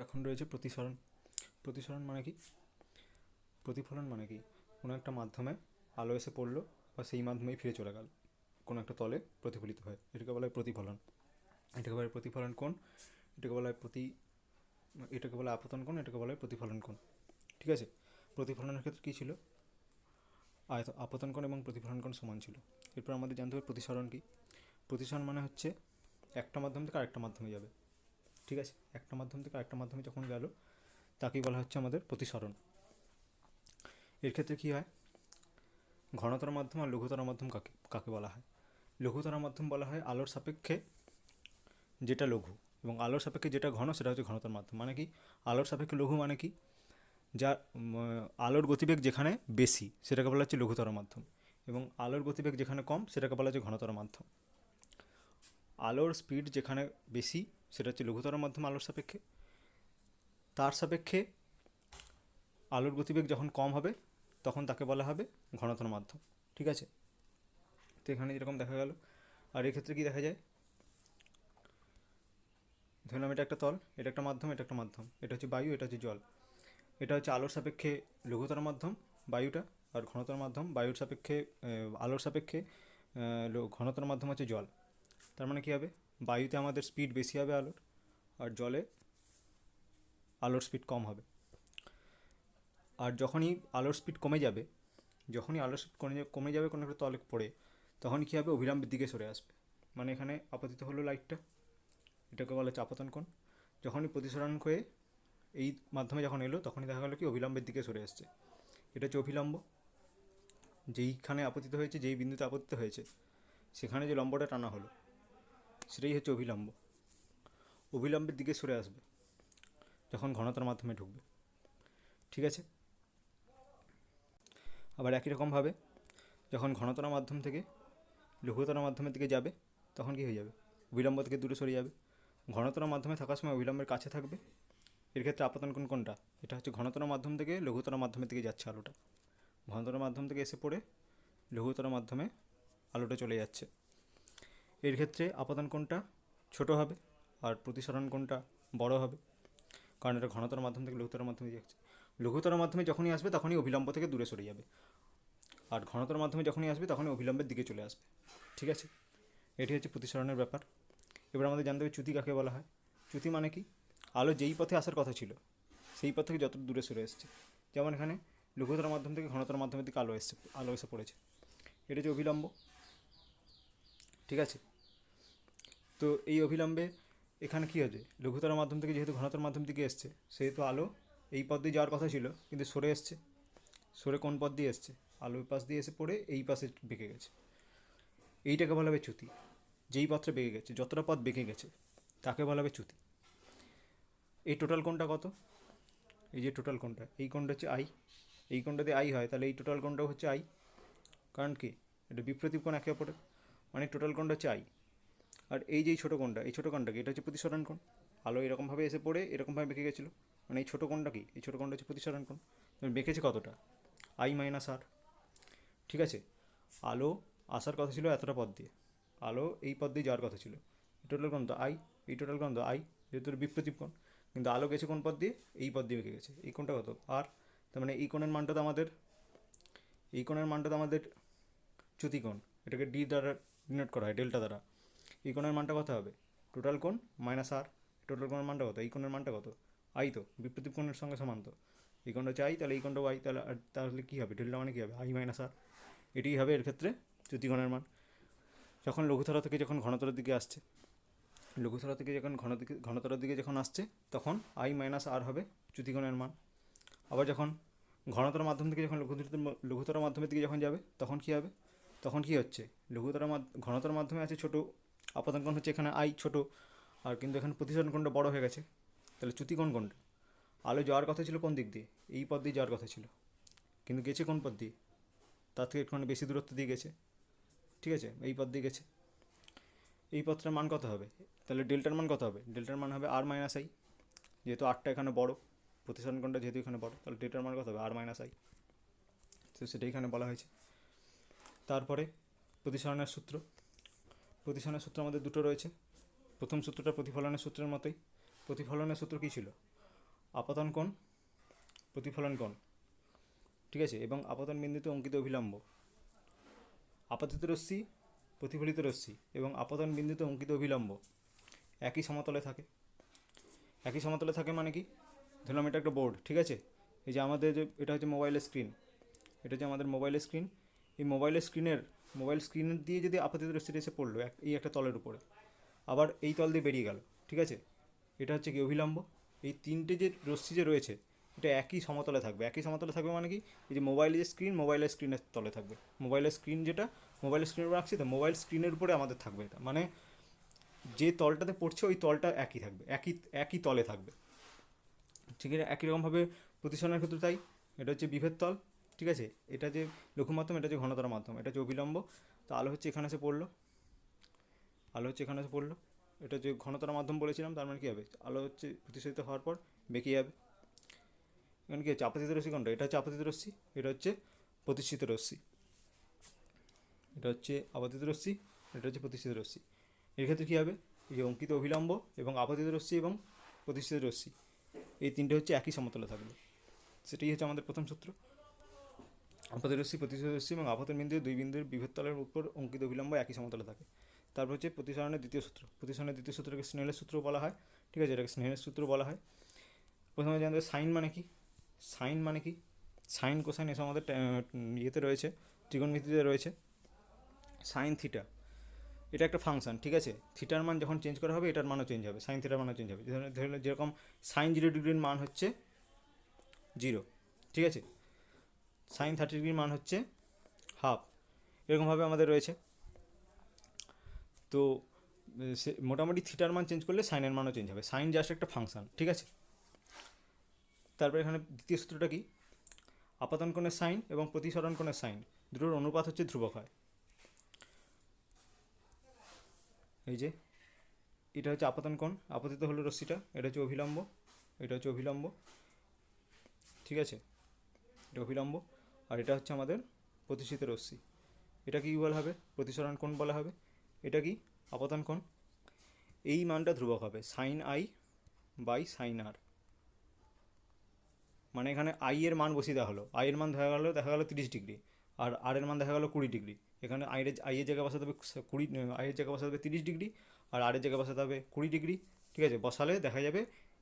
এখন রয়েছে প্রতিসরণ। প্রতিসরণ মানে কি? প্রতিফলন মানে কি? কোনো একটা মাধ্যমে আলো এসে পড়লো বা সেই মাধ্যমেই ফিরে চলে গেল, কোনো একটা তলে প্রতিফলিত হয়, এটাকে বলা হয় প্রতিফলন। এটাকে বলা হয় প্রতিফলন কোণ, এটাকে বলা হয় এটাকে বলা হয় আপতন কোণ, এটাকে বলা হয় প্রতিফলন কোণ। ঠিক আছে। প্রতিফলনের ক্ষেত্রে কী ছিল? আপতন কোণ এবং প্রতিফলন কোণ সমান ছিল। এরপর আমাদের জানতে হবে প্রতিসরণ কী। প্রতিসরণ মানে হচ্ছে একটা মাধ্যম থেকে আরেকটা মাধ্যমে যাবে। ঠিক আছে, একটা মাধ্যম থেকে আরেকটা মাধ্যমে যখন গেল তাকেই বলা হচ্ছে আমাদের প্রতিসরণ। এর ক্ষেত্রে কী হয়? ঘনতর মাধ্যম আর লঘুতর মাধ্যম কাকে কাকে বলা হয়? লঘুতর মাধ্যম বলা হয় আলোর সাপেক্ষে যেটা লঘু, এবং আলোর সাপেক্ষে যেটা ঘন সেটা হচ্ছে ঘনতর মাধ্যম। মানে কি? আলোর সাপেক্ষে লঘু মানে কি? যা আলোর গতিবেগ যেখানে বেশি সেটাকে বলা হচ্ছে লঘুতর মাধ্যম, এবং আলোর গতিবেগ যেখানে কম সেটাকে বলা হচ্ছে ঘনতর মাধ্যম। আলোর স্পিড যেখানে বেশি সেটা হচ্ছে লঘুতর মাধ্যম আলোর সাপেক্ষে, তার সাপেক্ষে আলোর গতিবেগ যখন কম হবে তখন তাকে বলা হবে ঘনতর মাধ্যম। ঠিক আছে। তো এখানে যেরকম দেখা গেল, আর এক্ষেত্রে কি দেখা যায়? ধরলাম এটা একটা তল, এটা একটা মাধ্যম, এটা একটা মাধ্যম, এটা হচ্ছে বায়ু, এটা হচ্ছে জল। এটা হচ্ছে আলোর সাপেক্ষে লঘুতর মাধ্যম বায়ুটা, আর ঘনতর মাধ্যম বায়ুর সাপেক্ষে আলোর সাপেক্ষে ঘনতর মাধ্যম হচ্ছে জল। তার মানে কী হবে? বায়ুতে আমাদের স্পিড বেশি হবে আলোর, আর জলে আলোর স্পিড কম হবে। আর যখনই আলোর স্পিড কমে যাবে, যখনই আলোর স্পিড কমে যাবে কোনো একটা তলে পড়ে, তখন কী হবে? অভিলম্বের দিকে সরে আসবে। মানে এখানে আপতিত হলো লাইটটা, এটাকে বলা হচ্ছে আপতন কোণ। যখনই প্রতিসরণ হয়ে এই মাধ্যমে যখন এলো তখনই দেখা গেলো কি অভিলম্বের দিকে সরে আসছে, এটা হচ্ছে অভিলম্ব। যেইখানে আপতিত হয়েছে, যেই বিন্দুতে আপতিত হয়েছে সেখানে যে লম্বটা টানা হলো সেটাই হচ্ছে অভিলম্ব। অভিলম্বের দিকে সরে আসবে যখন ঘনতার মাধ্যমে ঢুকবে। ঠিক আছে। আবার একই রকমভাবে যখন ঘনতর মাধ্যম থেকে লঘুতর মাধ্যমের দিকে যাবে তখন কী হয়ে যাবে? অভিলম্ব থেকে দূরে সরে যাবে। ঘনতর মাধ্যমে থাকার সময় অভিলম্বের কাছে থাকবে। এর ক্ষেত্রে আপতন কোণ কোনটা? এটা হচ্ছে ঘনতর মাধ্যম থেকে লঘুতর মাধ্যমের দিকে যাচ্ছে আলোটা, ঘনতর মাধ্যম থেকে এসে পড়ে লঘুতর মাধ্যমে আলোটা চলে যাচ্ছে। এর ক্ষেত্রে আপতন কোণটা ছোট হবে আর প্রতিসরণ কোণটা বড় হবে, কারণ এটা ঘনতর মাধ্যম থেকে লঘুতর মাধ্যমে যাচ্ছে। লঘুতর মাধ্যমে যখনই আসবে তখনই অভিলম্ব থেকে দূরে সরে যাবে, আর ঘনতর মাধ্যমে যখনই আসবে তখনই অভিলম্বের দিকে চলে আসবে। ঠিক আছে, এটি হচ্ছে প্রতিসরণের ব্যাপার। এবার আমাদের জানতে হবে চ্যুতি কাকে বলা হয়। চ্যুতি মানে কি? আলো যেই পথে আসার কথা ছিল সেই পথ থেকে যত দূরে সরে এসছে। যেমন এখানে লঘুতর মাধ্যম থেকে ঘনতর মাধ্যমের দিকে আলো এসে পড়েছে, এটা হচ্ছে অভিলম্ব। ঠিক আছে। তো এই অভিলম্বে এখানে কী হচ্ছে? লঘুতর মাধ্যম থেকে যেহেতু ঘনতর মাধ্যম দিকে এসছে সেহেতু আলো এই পথ দিয়ে যাওয়ার কথা ছিল কিন্তু সরে এসছে। সরে কোন পথ দিয়ে এসছে? আলোর পাশ দিয়ে এসে পড়ে এই পাশে বেঁকে গেছে, এইটাকে বলা হবে চ্যুতি। যেই পথটা বেঁকে গেছে, যতটা পথ বেঁকে গেছে তাকে বলা হবে চ্যুতি। এই টোটাল কোণটা কত? এই যে টোটাল কোণটা, এই কোণটা হচ্ছে আই। এই কোণটা দিয়ে আই হয় তাহলে এই টোটাল কোণটাও হচ্ছে আই, কারণ কি? এটা বিপ্রতীপ কোণ একে অপরের, মানে টোটাল কোণটা হচ্ছে আই। আর এই যে ছোটো কোণটা, এই ছোটো কোণটা কি? এটা হচ্ছে প্রতিসরণ কোণ। আলো এরকমভাবে এসে পড়ে এরকমভাবে বেঁকে গেছিলো, মানে এই ছোটো কোণটা কি? এই ছোটো কোণটা হচ্ছে প্রতিসরণ কোণ। বেঁকেছে কতটা? আই মাইনাস আর। ঠিক আছে। আলো আসার কথা ছিল এতটা পথ দিয়ে, আলো এই পথ দিয়ে যাওয়ার কথা ছিল, টোটাল কোণ তো আই, এই টোটাল কোণ তো আই, যেহেতু বিপ্রতীপ কোণ। কিন্তু আলো গেছে কোন পথ দিয়ে? এই পথ দিয়ে বেঁকে গেছে। এই কোণটা কত? আর। তার মানে এই কোণের মানটা তো আমাদের, এই কোণের মানটা তো আমাদের চ্যুতি কোণ, এটাকে ডি দ্বারা ডিনোট করা হয়, ডেল্টা দ্বারা। এই কোণের মানটা কত হবে? টোটাল কোণ মাইনাস আর। টোটাল কোণের মানটা কত? এই কোণের মানটা কত? আই তো, বিপ্রতীপ কোণের সঙ্গে সমান তো। এই কোণটা হচ্ছে আই, তাহলে এই কোণটা আই, তাহলে কী হবে? ডেল্টা মানে কী হবে? আই মাইনাস আর। এটিই হবে এর ক্ষেত্রে চ্যুতিকোণের মান। যখন লঘুতর থেকে যখন ঘনতরের দিকে আসছে, লঘুতর থেকে যখন ঘনতরের দিকে যখন আসছে তখন আই মাইনাস আর হবে চ্যুতিকোণের মান। আবার যখন ঘনতর মাধ্যম থেকে যখন লঘুতর মাধ্যমের দিকে যখন যাবে তখন কী হবে? তখন কী হচ্ছে? ঘনতর মাধ্যমে আছে ছোটো, আপতন কোণ হচ্ছে এখানে আই ছোটো, আর কিন্তু এখানে প্রতিসরণ কোণটা বড় হয়ে গেছে। তাহলে চ্যুতিকোণ কোণটা? আলো যাওয়ার কথা ছিল কোন দিক দিয়ে? এই পথ দিয়ে যাওয়ার কথা ছিল, কিন্তু গেছে কোন পথ দিয়ে? তার থেকে একটুখানি বেশি দূরত্ব দিয়ে গেছে। ঠিক আছে, এই পথ দিয়ে গেছে। এই পথটার মান কত হবে? তাহলে ডেল্টার মান কত হবে? ডেল্টার মান হবে আর মাইনাস আই, যেহেতু আরটা এখানে বড়, প্রতিসরণ কোণটা যেহেতু এখানে বড়, তাহলে ডেল্টার মান কত হবে? আর মাইনাস আই। তো সেটাই এখানে বলা হয়েছে। তারপরে প্রতিসরণের সূত্র। প্রতিসরণের সূত্র আমাদের দুটো রয়েছে। প্রথম সূত্রটা প্রতিফলনের সূত্রের মতোই। প্রতিফলনের সূত্র কী ছিল? আপতন কোণ, প্রতিফলন কোণ, ঠিক আছে, এবং আপতন বিন্দুতে অঙ্কিত অভিলম্ব। আপতিত রশ্মি, প্রতিফলিত রশ্মি এবং আপতন বিন্দুতে অঙ্কিত অভিলম্ব একই সমতলে থাকে। একই সমতলে থাকে মানে কি, ধরলাম এটা একটা বোর্ড, ঠিক আছে, এই যে আমাদের যে এটা হচ্ছে মোবাইলের স্ক্রিন, এটা হচ্ছে আমাদের মোবাইলের স্ক্রিন। এই মোবাইল স্ক্রিনের দিয়ে যদি আপতিত রশ্মিটা এসে পড়লো এই একটা তলের উপরে, আবার এই তল দিয়ে বেরিয়ে গেল, ঠিক আছে, এটা হচ্ছে কি অভিলম্ব। এই তিনটে যে রশ্মি যে রয়েছে এটা একই সমতলে থাকবে। একই সমতলে থাকবে মানে কি, এই যে মোবাইলের স্ক্রিনের তলে থাকবে। মোবাইলের স্ক্রিনের উপর রাখছি, তো মোবাইল স্ক্রিনের উপরে আমাদের থাকবে এটা, মানে যে তলটাতে পড়ছে ওই তলটা একই থাকবে, একই তলে থাকবে, ঠিক আছে। একই রকমভাবে প্রতিসরণের ক্ষেত্রে তাই, এটা হচ্ছে বিভেদ তল, ঠিক আছে, এটা যে লঘু মাধ্যম, এটা হচ্ছে ঘনতর মাধ্যম, এটা হচ্ছে অভিলম্ব। তো আলো হচ্ছে এখানে এসে পড়লো, এটা যে ঘনতর মাধ্যম বলেছিলাম, তার মানে কী হবে, আলো হচ্ছে প্রতিসরিত হওয়ার পর বেঁকে যাবে। এখানে কী হচ্ছে আপতিত রশ্মি কোনটা, এটা হচ্ছে আপতিত রশ্মি, এটা হচ্ছে প্রতিষ্ঠিত রশ্মি, এটা হচ্ছে আপতিত রশ্মি, এটা হচ্ছে প্রতিষ্ঠিত রশ্মি। এর ক্ষেত্রে কী হবে, এই যে অঙ্কিত অভিলম্ব এবং আপতিত রশ্মি এবং প্রতিষ্ঠিত রশ্মি এই তিনটে হচ্ছে একই সমতলে থাকবে। সেটাই হচ্ছে আমাদের প্রথম সূত্র। আপতিত রশ্মি, প্রতিষ্ঠিত রশ্মি এবং আপতন বিন্দু দুই বিন্দুর বিভেদ তলের উপর অঙ্কিত অভিলম্ব একই সমতলে থাকে। তারপর হচ্ছে প্রতিসরণের দ্বিতীয় সূত্র। প্রতিসরণের দ্বিতীয় সূত্রকে স্নেলের সূত্র বলা হয়, ঠিক আছে, এটাকে স্নেলের সূত্র বলা হয়। প্রথমে জানতে সাইন মানে কি, সাইন কোসাইন এসব আমাদের ইয়েতে রয়েছে, ত্রিকোণমিতিতে রয়েছে। সাইন থিটা এটা একটা ফাংশন, ঠিক আছে, থিটার মান যখন চেঞ্জ করা হবে এটার মানও চেঞ্জ হবে, সাইন থিটার মানও চেঞ্জ হবে। ধরুন যেরকম সাইন 0 ডিগ্রির মান হচ্ছে 0, ঠিক আছে, সাইন 30 ডিগ্রির মান হচ্ছে হাফ, এরকমভাবে আমাদের রয়েছে। তো সে মোটামুটি থিটার মান চেঞ্জ করলে সাইনের মানও চেঞ্জ হবে, সাইন জাস্ট একটা ফাংশন, ঠিক আছে। তারপর এখানে দ্বিতীয় সূত্রটা কি, আপাতন কোণের সাইন এবং প্রতিসরণ কোণের সাইন দুটোর অনুপাত হচ্ছে ধ্রুবক হয়। এই যে এটা হচ্ছে আপতন কোণ, আপতিত হলো রশ্মিটা, এটা হচ্ছে অভিলম্ব, ঠিক আছে, এটা অভিলম্ব। আর এটা হচ্ছে আমাদের প্রতিষ্ঠিত রশ্মি, এটা কি বলা হবে, প্রতিসরণ কোণ বলা হবে। এটা কি আপতন কোণ। এই মানটা ধ্রুবক হবে, সাইন আই বাই সাইন আর, মানে এখানে আই এর মান বসিয়ে দেওয়া হলো, আই এর মান দেখা গেলো 30 ডিগ্রি, আর আর এর মান দেখা গেলো 20 ডিগ্রি। এখানে আই এর জায়গায় বসাতে হবে 30 ডিগ্রি, আর আর এর জায়গায় বসাতে হবে 20 ডিগ্রি, ঠিক আছে। বসালে দেখা যাবে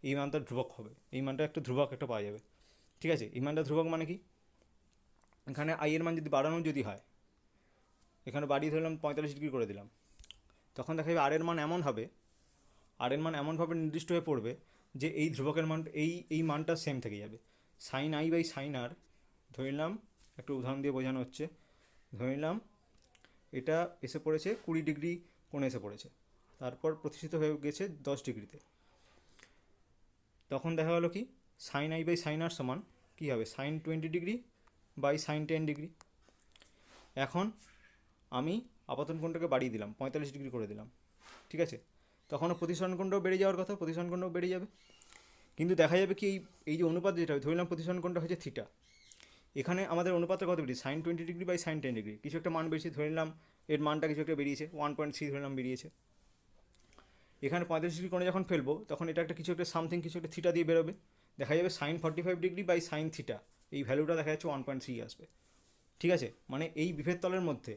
এই মানটা ধ্রুবক হবে, এই মানটা একটা ধ্রুবক একটা পাওয়া যাবে, ঠিক আছে। এই মানটা ধ্রুবক মানে কি, এখানে আই এর মান যদি বাড়ানো যদি হয়, এখানে বাড়িয়ে ধরলাম 45 ডিগ্রি করে দিলাম, তখন দেখা যাবে আর এর মান এমনভাবে নির্দিষ্ট হয়ে পড়বে যে এই ধ্রুবকের মান এই মানটা সেম থেকে যাবে। সাইন আই বাই সাইন আর, ধরে নিলাম একটু উদাহরণ দিয়ে বোঝানো হচ্ছে, ধরে নিলাম এটা এসে পড়েছে 20 ডিগ্রি কোণে এসে পড়েছে, তারপর প্রতিষ্ঠিত হয়ে গেছে 10 ডিগ্রিতে, তখন দেখা গেলো কি sine i by sine r সমান কী হবে, sine 20 degree by sine 10 degree. এখন আমি আপতন কোণটাকে বাড়িয়ে দিলাম, 45 ডিগ্রি করে দিলাম, ঠিক আছে, তখনও প্রতিসরণ কোণটাও বেড়ে যাওয়ার কথা, প্রতিসরণ কোণটাও বেড়ে যাবে। কিন্তু দেখা যাবে কি এই যে অনুপাত যেটা হবে, ধরলাম প্রতিসরণ কোণটা হচ্ছে থিটা, এখানে আমাদের অনুপাতটা কত বেরিয়েছে, sine 20 degree by sine 10 degree, কিছু একটা মান বেরিয়েছে, ধরে নিলাম এর মানটা কিছু একটা বেরিয়েছে 1.3 ধরে নিলাম বেরিয়েছে। এখানে 45 ডিগ্রি কোণে যখন ফেলবো তখন এটা একটা কিছু একটা সামথিং কিছু একটা থিটা দিয়ে বেরোবে, দেখা যাবে sine 45 degree by sine theta, এই ভ্যালুটা দেখা যাচ্ছে 1.3 আসবে, ঠিক আছে। মানে এই বিভেদ তলের মধ্যে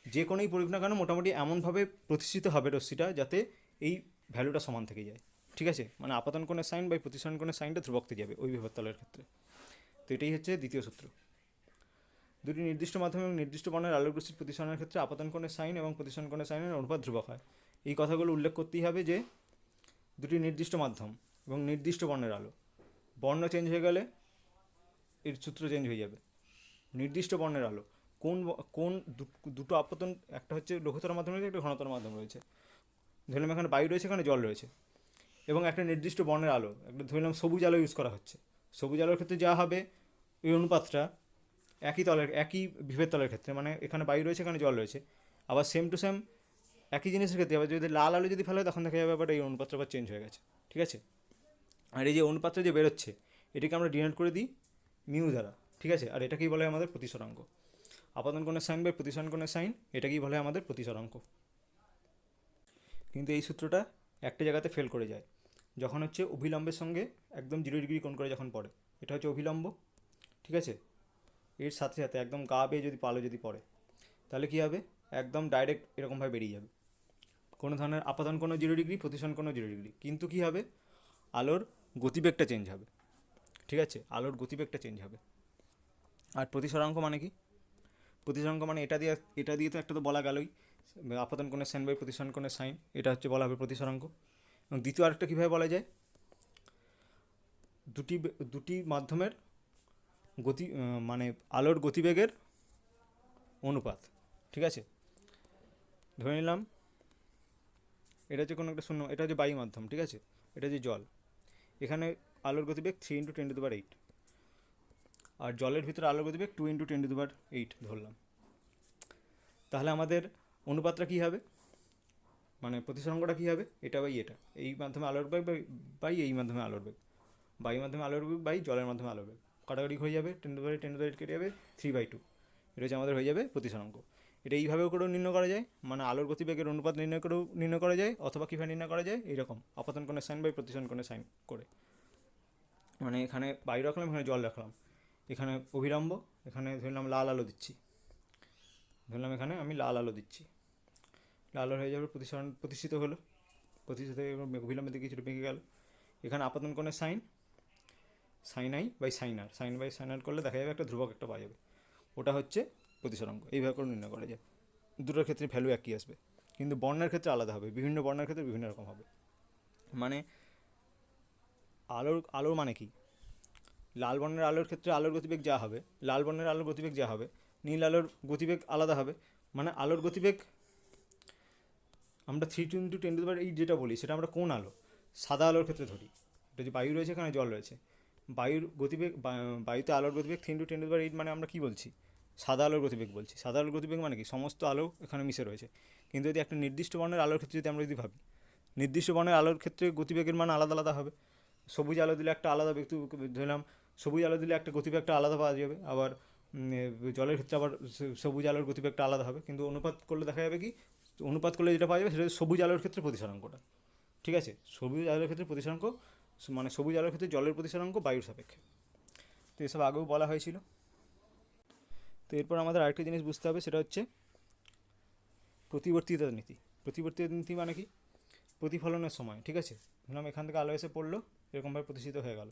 যে কোনোই পড়ুক না কেন মোটামুটি এমনভাবে প্রতিষ্ঠিত হবে রশ্মিটা যাতে এই ভ্যালুটা সমান থেকে যায়, ঠিক আছে, মানে আপতন কোণের সাইন বাই প্রতিসরণ কোণের সাইনটা ধ্রুবক থেকে যাবে ওই বিভেদ তলের ক্ষেত্রে। তো এটাই হচ্ছে দ্বিতীয় সূত্র। দুটি নির্দিষ্ট মাধ্যম এবং নির্দিষ্ট বর্ণের আলোক রশ্মির প্রতিসরণের ক্ষেত্রে আপতন কোণের সাইন এবং প্রতিসরণ কোণের সাইনের অনুপাত ধ্রুবক হয়। এই কথাগুলো উল্লেখ করতেই হবে যে দুটি নির্দিষ্ট মাধ্যম এবং নির্দিষ্ট বর্ণের আলো, বর্ণ চেঞ্জ হয়ে গেলে এর সূত্র চেঞ্জ হয়ে যাবে। নির্দিষ্ট বর্ণের আলো কোন দুটো আপতন, একটা হচ্ছে লঘুতর মাধ্যম রয়েছে, একটা ঘনতর মাধ্যম রয়েছে, ধরলাম এখানে বায়ু রয়েছে, এখানে জল রয়েছে, এবং একটা নির্দিষ্ট বর্ণের আলো, একটা ধরলাম সবুজ আলো ইউজ করা হচ্ছে, সবুজ আলোর ক্ষেত্রে যা হবে ওই অনুপাতটা একই বিভেদ তলের ক্ষেত্রে, মানে এখানে বায়ু রয়েছে, এখানে জল রয়েছে, আবার সেম টু সেম একই জিনিসের ক্ষেত্রে আবার যদি লাল আলো যদি ফেলা হয় তখন দেখা যাবে আবার এই অনুপাতটা আবার চেঞ্জ হয়ে গেছে, ঠিক আছে। আর এই যে অনুপাতটা যে বেরোচ্ছে এটাকে আমরা ডিনোট করে দিই মিউ দ্বারা, ঠিক আছে, আর এটাকেই বলে আমাদের প্রতিসরাঙ্ক। আপতন কোণের সাইন বাই প্রতিসরণ কোণের সাইন, এটাকেই বলে আমাদের প্রতিসরাঙ্ক। কিন্তু এই সূত্রটা একটা জায়গাতে ফেল করে যায়, যখন হচ্ছে অভিলম্বের সঙ্গে একদম 0 ডিগ্রি কোণ করে যখন পড়ে, এটা হচ্ছে অভিলম্ব। ঠিক আছে, এর সাথে সাথে একদম গা বেয়ে যদি আলো যদি পড়ে, তাহলে কী হবে, একদম ডাইরেক্ট এরকমভাবে বেরিয়ে যাবে। কোনো ধরনের আপাতন কোনো 0 ডিগ্রি, প্রতিসরণ কোনো 0 ডিগ্রি, কিন্তু কী হবে, আলোর গতিবেগটা চেঞ্জ হবে। ঠিক আছে, আলোর গতিবেগটা চেঞ্জ হবে। আর প্রতিসরাঙ্ক মানে কি? প্রতিসরাঙ্ক মানে এটা দিয়ে তো একটা তো বলা গেলই, আপাতন কোণের সাইন বাই প্রতিসরণ কোণের সাইন, এটা হচ্ছে বলা হবে প্রতিসরাঙ্ক। এবং দ্বিতীয় আরেকটা কীভাবে বলা যায়, দুটি মাধ্যমের গতি মানে আলোর গতিবেগের অনুপাত। ঠিক আছে, ধরে নিলাম এটা হচ্ছে কোনো একটা শূন্য, এটা হচ্ছে বায়ু মাধ্যম। ঠিক আছে, এটা হচ্ছে জল। এখানে আলোর গতিবেগ 3 × 10⁸, আর জলের ভিতরে আলোর গতিবেগ 2 × 10⁸ ধরলাম। তাহলে আমাদের অনুপাতটা কী হবে, মানে প্রতিসরাঙ্কটা কী হবে, এটা বাই এটা, এই মাধ্যমে আলোর বেগ বাই এই মাধ্যমে আলোর বেগ, বায়ু মাধ্যমে আলোর বেগ বাই জলের মাধ্যমে আলোর বেগ, কাটাকাটি হয়ে যাবে, 10⁻10⁸ কেটে যাবে, 3/2। এটা হচ্ছে আমাদের হয়ে যাবে প্রতিসরাঙ্ক। এটা এইভাবেও করেও নির্ণয় করা যায়, মানে আলোর গতিবেগের অনুপাত নির্ণয় করা যায়, অথবা কীভাবে নির্ণয় করা যায়, এইরকম আপাতন কোণের সাইন বাই প্রতিসরণ কোণের সাইন করে। মানে এখানে বায়ু রাখলাম, এখানে জল রাখলাম, এখানে অভিলম্ব, এখানে ধরলাম লাল আলো দিচ্ছি, ধরলাম এখানে আমি লাল আলো দিচ্ছি, লাল হয়ে যাবে, প্রতিষ্ঠিত হলো, প্রতিষ্ঠিত হয়ে অভিলম্বের দিকে কিছুটা বেঁকে গেল। এখানে আপাতন কোণের sine, sine i by sine r, sine by sine r করলে দেখা যাবে একটা ধ্রুবক একটা পাওয়া যাবে, ওটা হচ্ছে প্রতিসরাঙ্ক। এইভাবে করে নির্ণয় করা যায়। দুটোর ক্ষেত্রে ভ্যালু একই আসবে, কিন্তু বর্ণের ক্ষেত্রে আলাদা হবে, বিভিন্ন বর্ণের ক্ষেত্রে বিভিন্ন রকম হবে। মানে আলোর মানে কি, লাল বর্ণের আলোর ক্ষেত্রে আলোর গতিবেগ যা হবে, লাল বর্ণের আলোর গতিবেগ যা হবে, নীল আলোর গতিবেগ আলাদা হবে। মানে আলোর গতিবেগ আমরা 3 × 10⁸ যেটা বলি, সেটা আমরা কোন আলো, সাদা আলোর ক্ষেত্রে ধরি। এটা যে বায়ু রয়েছে, এখানে জল রয়েছে, বায়ুর গতিবেগ, বায়ুতে আলোর গতিবেগ 3 × 10⁸ মানে আমরা কি বলছি, সাদা আলোর গতিবেগ বলছি। সাদা আলোর গতিবেগ মানে কি, সমস্ত আলো এখানে মিশে রয়েছে। কিন্তু যদি একটা নির্দিষ্ট বর্ণের আলোর ক্ষেত্রে যদি আমরা যদি ভাবি, নির্দিষ্ট বর্ণের আলোর ক্ষেত্রে গতিবেগের মান আলাদা আলাদা হবে। সবুজ আলো দিলে একটা আলাদা ব্যক্তি, ধরলাম সবুজ আলো দিলে একটা গতিবেগটা আলাদা পাওয়া যাবে, আবার জলের ক্ষেত্রে আবার সবুজ আলোর গতিবেগটা আলাদা হবে। কিন্তু অনুপাত করলে দেখা যাবে কি, অনুপাত করলে যেটা পাওয়া যাবে সেটা সবুজ আলোর ক্ষেত্রে প্রতিসরাঙ্কটা। ঠিক আছে, সবুজ আলোর ক্ষেত্রে প্রতিসরাঙ্ক, মানে সবুজ আলোর ক্ষেত্রে জলের প্রতিসরাঙ্ক বায়ুর সাপেক্ষে। তো এসব আগেও বলা হয়েছিল। তো এরপর আমাদের আরেকটা জিনিস বুঝতে হবে, সেটা হচ্ছে প্রতিবর্তিতা নীতি। প্রতিবর্তিতা নীতি মানে কি, প্রতিফলনের সময়। ঠিক আছে, ধরলাম এখান থেকে আলো এসে পড়লো, এরকমভাবে প্রতিষ্ঠিত হয়ে গেল।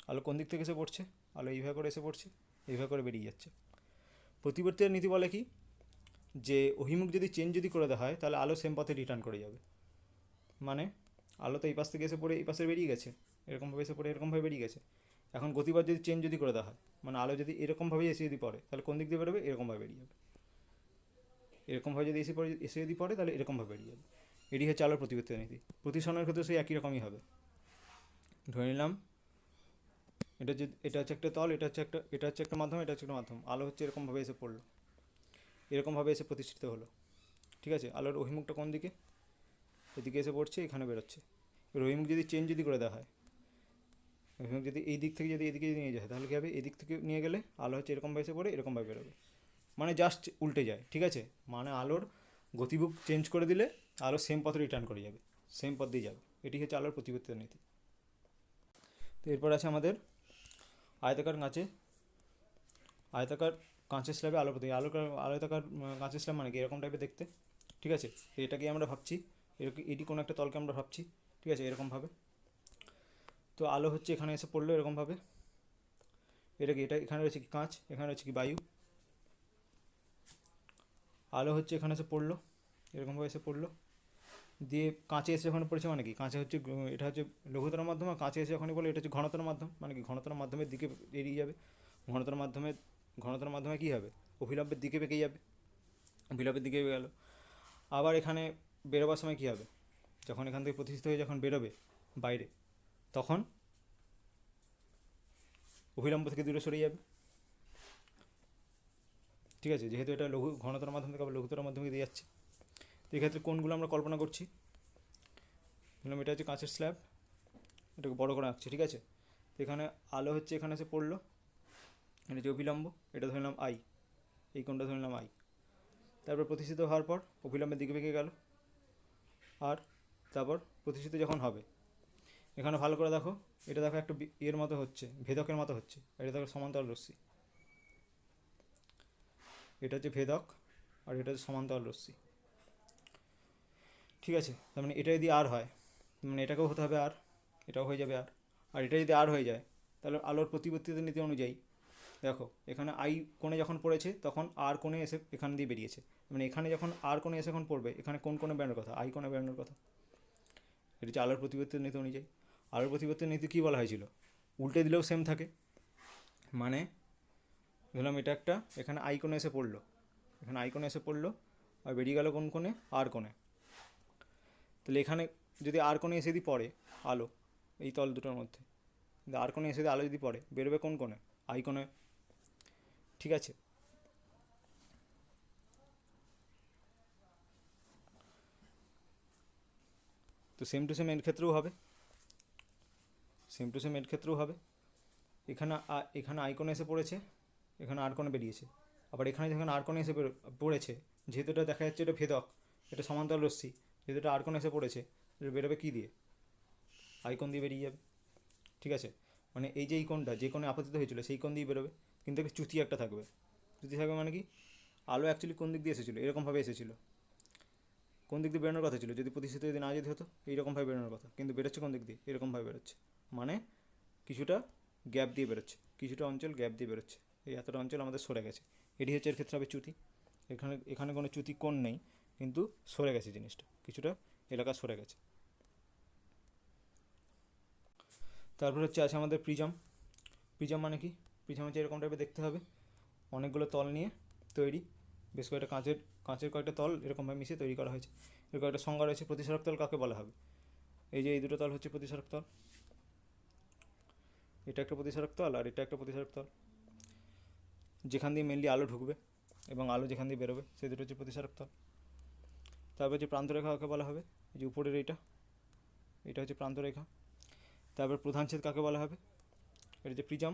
আলো কোন দিক থেকে এসে পড়ছে, আলো এইভাবে করে এসে পড়ছে, এইভাবে করে বেরিয়ে যাচ্ছে। প্রতিবর্তিতার নীতি বলে কি, যে অভিমুখ যদি চেঞ্জ যদি করে দেওয়া হয়, তাহলে আলো সেম পথে রিটার্ন করে যাবে। মানে আলো তো এই পাশ থেকে এসে পড়ে এই পাশে বেরিয়ে গেছে, এরকমভাবে এসে পড়ে এরকমভাবে বেরিয়ে গেছে। এখন গতিপথ যদি চেঞ্জ যদি করে দেওয়া হয়, মানে আলো যদি এরকমভাবে এসে যদি পড়ে, তাহলে কোন দিক দিয়ে বেরোবে, এরকমভাবে বেরিয়ে যাবে। এরকমভাবে যদি এসে যদি পড়ে, তাহলে এরকমভাবে বেরিয়ে যাবে। এটি হচ্ছে আলোর প্রতিবর্তিতা নীতি। প্রতিসরণের ক্ষেত্রে সেই একই রকমই হবে। ধরে নিলাম এটা হচ্ছে একটা তল, এটা হচ্ছে একটা মাধ্যম, এটা হচ্ছে একটা মাধ্যম। আলো হচ্ছে এরকমভাবে এসে পড়লো, এরকমভাবে এসে প্রতিষ্ঠিত হলো। ঠিক আছে, আলোর অভিমুখটা কোন দিকে, এদিকে এসে পড়ছে, এখানে বেরোচ্ছে। এবার অভিমুখ যদি চেঞ্জ যদি করে দেওয়া হয়, অভিমুখ যদি এই দিক থেকে যদি এদিকে নিয়ে যায়, তাহলে কী হবে, এদিক থেকে নিয়ে গেলে আলো হচ্ছে এরকমভাবে এসে পড়ে এরকমভাবে বেরোবে। মানে জাস্ট উল্টে যায়। ঠিক আছে, মানে আলোর গতিবেগ চেঞ্জ করে দিলে আলো সেম পথে রিটার্ন করে যাবে, সেম পথ দিয়ে যাবে। এটি হচ্ছে আলোর প্রতিবর্তিতা নীতি। তো এরপর আছে আমাদের আয়তাকার কাঁচের স্ল্যাবে আলো প্রতি আয়তাকার কাঁচের স্ল্যাব মানে কি, এরকম টাইপের দেখতে। ঠিক আছে, এটাকে আমরা ভাবছি, এটি কোনো একটা তলকে আমরা ভাবছি। ঠিক আছে, এরকমভাবে। তো আলো হচ্ছে এখানে এসে পড়লো এরকমভাবে, এটা এখানে রয়েছে কি কাঁচ, এখানে রয়েছে কি বায়ু। আলো হচ্ছে এখানে এসে পড়লো, এরকমভাবে এসে পড়লো, দিয়ে কাঁচে এসে ওখানে পড়েছে। মানে কি, কাঁচে হচ্ছে, এটা হচ্ছে লঘুতর মাধ্যম, আর কাঁচে এসে ওখানে বলে এটা হচ্ছে ঘনতর মাধ্যম। মানে কি, ঘনতর মাধ্যমের দিকে এড়িয়ে যাবে। ঘনতর মাধ্যমে কী হবে, অভিলম্বের দিকে বেঁকে যাবে, অভিলম্বের দিকে গেল। আবার এখানে বেরোবার সময় কী হবে, যখন এখান থেকে প্রতিষ্ঠিত হয়ে যখন বেরোবে বাইরে, তখন অভিলম্ব থেকে দূরে সরে যাবে। ঠিক আছে, যেহেতু এটা ঘনতর মাধ্যম থেকে আবার লঘুতর মাধ্যমে দিয়ে যাচ্ছে। তো এক্ষেত্রে কোনগুলো আমরা কল্পনা করছি, ধরলাম এটা হচ্ছে কাঁচের স্ল্যাব, এটাকে বড় করে আঁকছি। ঠিক আছে, তো এখানে আলো হচ্ছে এখানে এসে পড়লো, এটা হচ্ছে অভিলম্ব, এটা ধরলাম আই, এই কোণটা ধরলাম আই। তারপর প্রতিষ্ঠিত হওয়ার পর অভিলম্বের দিকে বেঁকে গেল, আর তারপর প্রতিষ্ঠিত যখন হবে, এখানে ভালো করে দেখো, এটা দেখো একটা এর মতো হচ্ছে, ভেদকের মতো হচ্ছে, এটা দেখো সমান্তরাল রশ্মি, এটা হচ্ছে ভেদক আর এটা হচ্ছে সমান্তরাল রশ্মি। ঠিক আছে, তার মানে এটা যদি আর হয়, মানে এটাকেও হতে হবে আর, এটাও হয়ে যাবে আর এটা যদি আর হয়ে যায়, তাহলে আলোর প্রতিবর্তিত নীতি অনুযায়ী দেখো এখানে আই কোণে যখন পড়েছে তখন আর কোণে এসে এখান দিয়ে বেরিয়েছে, মানে এখানে যখন আর কোণে এসে এখন পড়বে, এখানে কোন কোণে বেরোনোর কথা, আই কোণে বেরোনোর কথা। এটা হচ্ছে আলোর প্রতিবর্তিত নীতি অনুযায়ী। আলোর প্রতিবর্তিত নীতি কী বলা হয়েছিল, উল্টে দিলেও সেম থাকে, মানে ধরলাম এটা একটা এখানে আই কোণে এসে পড়লো, এখানে আই কোণে এসে পড়লো আর বেরিয়ে গেল কোন কোণে, আর কোণে। তাহলে এখানে যদি আর কোণে এসে যদি পড়ে আলো এই তল দুটোর মধ্যে, কিন্তু আর কোণে এসে যদি আলো যদি পড়ে, বেরোবে কোন কোণে, আই কোণে। ঠিক আছে, তো সেম টু সেম এর ক্ষেত্রেও হবে, সেম টু সেম এর ক্ষেত্রেও হবে। এখানে এখানে আই কোণে এসে পড়েছে, এখানে আর কোণে বেরিয়েছে, আবার এখানে যখন আর কোণে এসে পড়েছে, যেহেতু এটা দেখা যাচ্ছে এটা ভেদক, এটা সমান্তরাল রশ্মি, যেহেতু এটা আর কোণে এসে পড়েছে, এটা বেরোবে কী দিয়ে, আই কোণ দিয়ে বেরিয়ে যাবে। ঠিক আছে, মানে এই যে এই কোণটা যে কোণে আপতিত হয়েছিল সেই কোণ দিয়ে বেরোবে, কিন্তু একটা চ্যুতি একটা থাকবে। চ্যুতি থাকবে মানে কি, আলো অ্যাকচুয়ালি কোন দিক দিয়ে এসেছিলো, এরকমভাবে এসেছিলো, কোন দিক দিয়ে বেরোনোর কথা ছিল, যদি প্রতিষ্ঠিত যদি না যদি হতো এইরকমভাবে বেরোনোর কথা, কিন্তু বেরোচ্ছে কোন দিক দিয়ে, এরকমভাবে বেরোচ্ছে, মানে কিছুটা গ্যাপ দিয়ে বেরোচ্ছে, কিছুটা অঞ্চল গ্যাপ দিয়ে বেরোচ্ছে, এই এতটা অঞ্চল আমাদের সরে গেছে, এটি হচ্ছে এর ক্ষেত্রে হবে চ্যুতি। এখানে এখানে কোনো চ্যুতি কোণ নেই, কিন্তু সরে গেছে জিনিসটা, কিছুটা এলাকা সরে গেছে। তারপর হচ্ছে আছে আমাদের প্রিজম। প্রিজম মানে কি, প্রিজম হচ্ছে এরকম টাইপের দেখতে হবে, অনেকগুলো তল নিয়ে তৈরি, বেশ কয়েকটা কাঁচের কয়েকটা তল এরকমভাবে মিশিয়ে তৈরি করা হয়েছে। এর কয়েকটা সংজ্ঞা রয়েছে। প্রতিসারক তল কাকে বলা হবে, এই যে এই দুটো তল হচ্ছে প্রতিসারক তল, এটা একটা প্রতিসারক তল আর এটা একটা প্রতিসারক তল, যেখান দিয়ে মেনলি আলো ঢুকবে এবং আলো যেখান দিয়ে বেরোবে সেই দুটো হচ্ছে প্রতিসারক তল। তারপর হচ্ছে প্রান্তরেখা কাকে বলা হবে, এই যে উপরের এটা হচ্ছে প্রান্তরেখা। তারপর প্রধানচ্ছেদ কাকে বলা হবে, এটা হচ্ছে প্রিজম,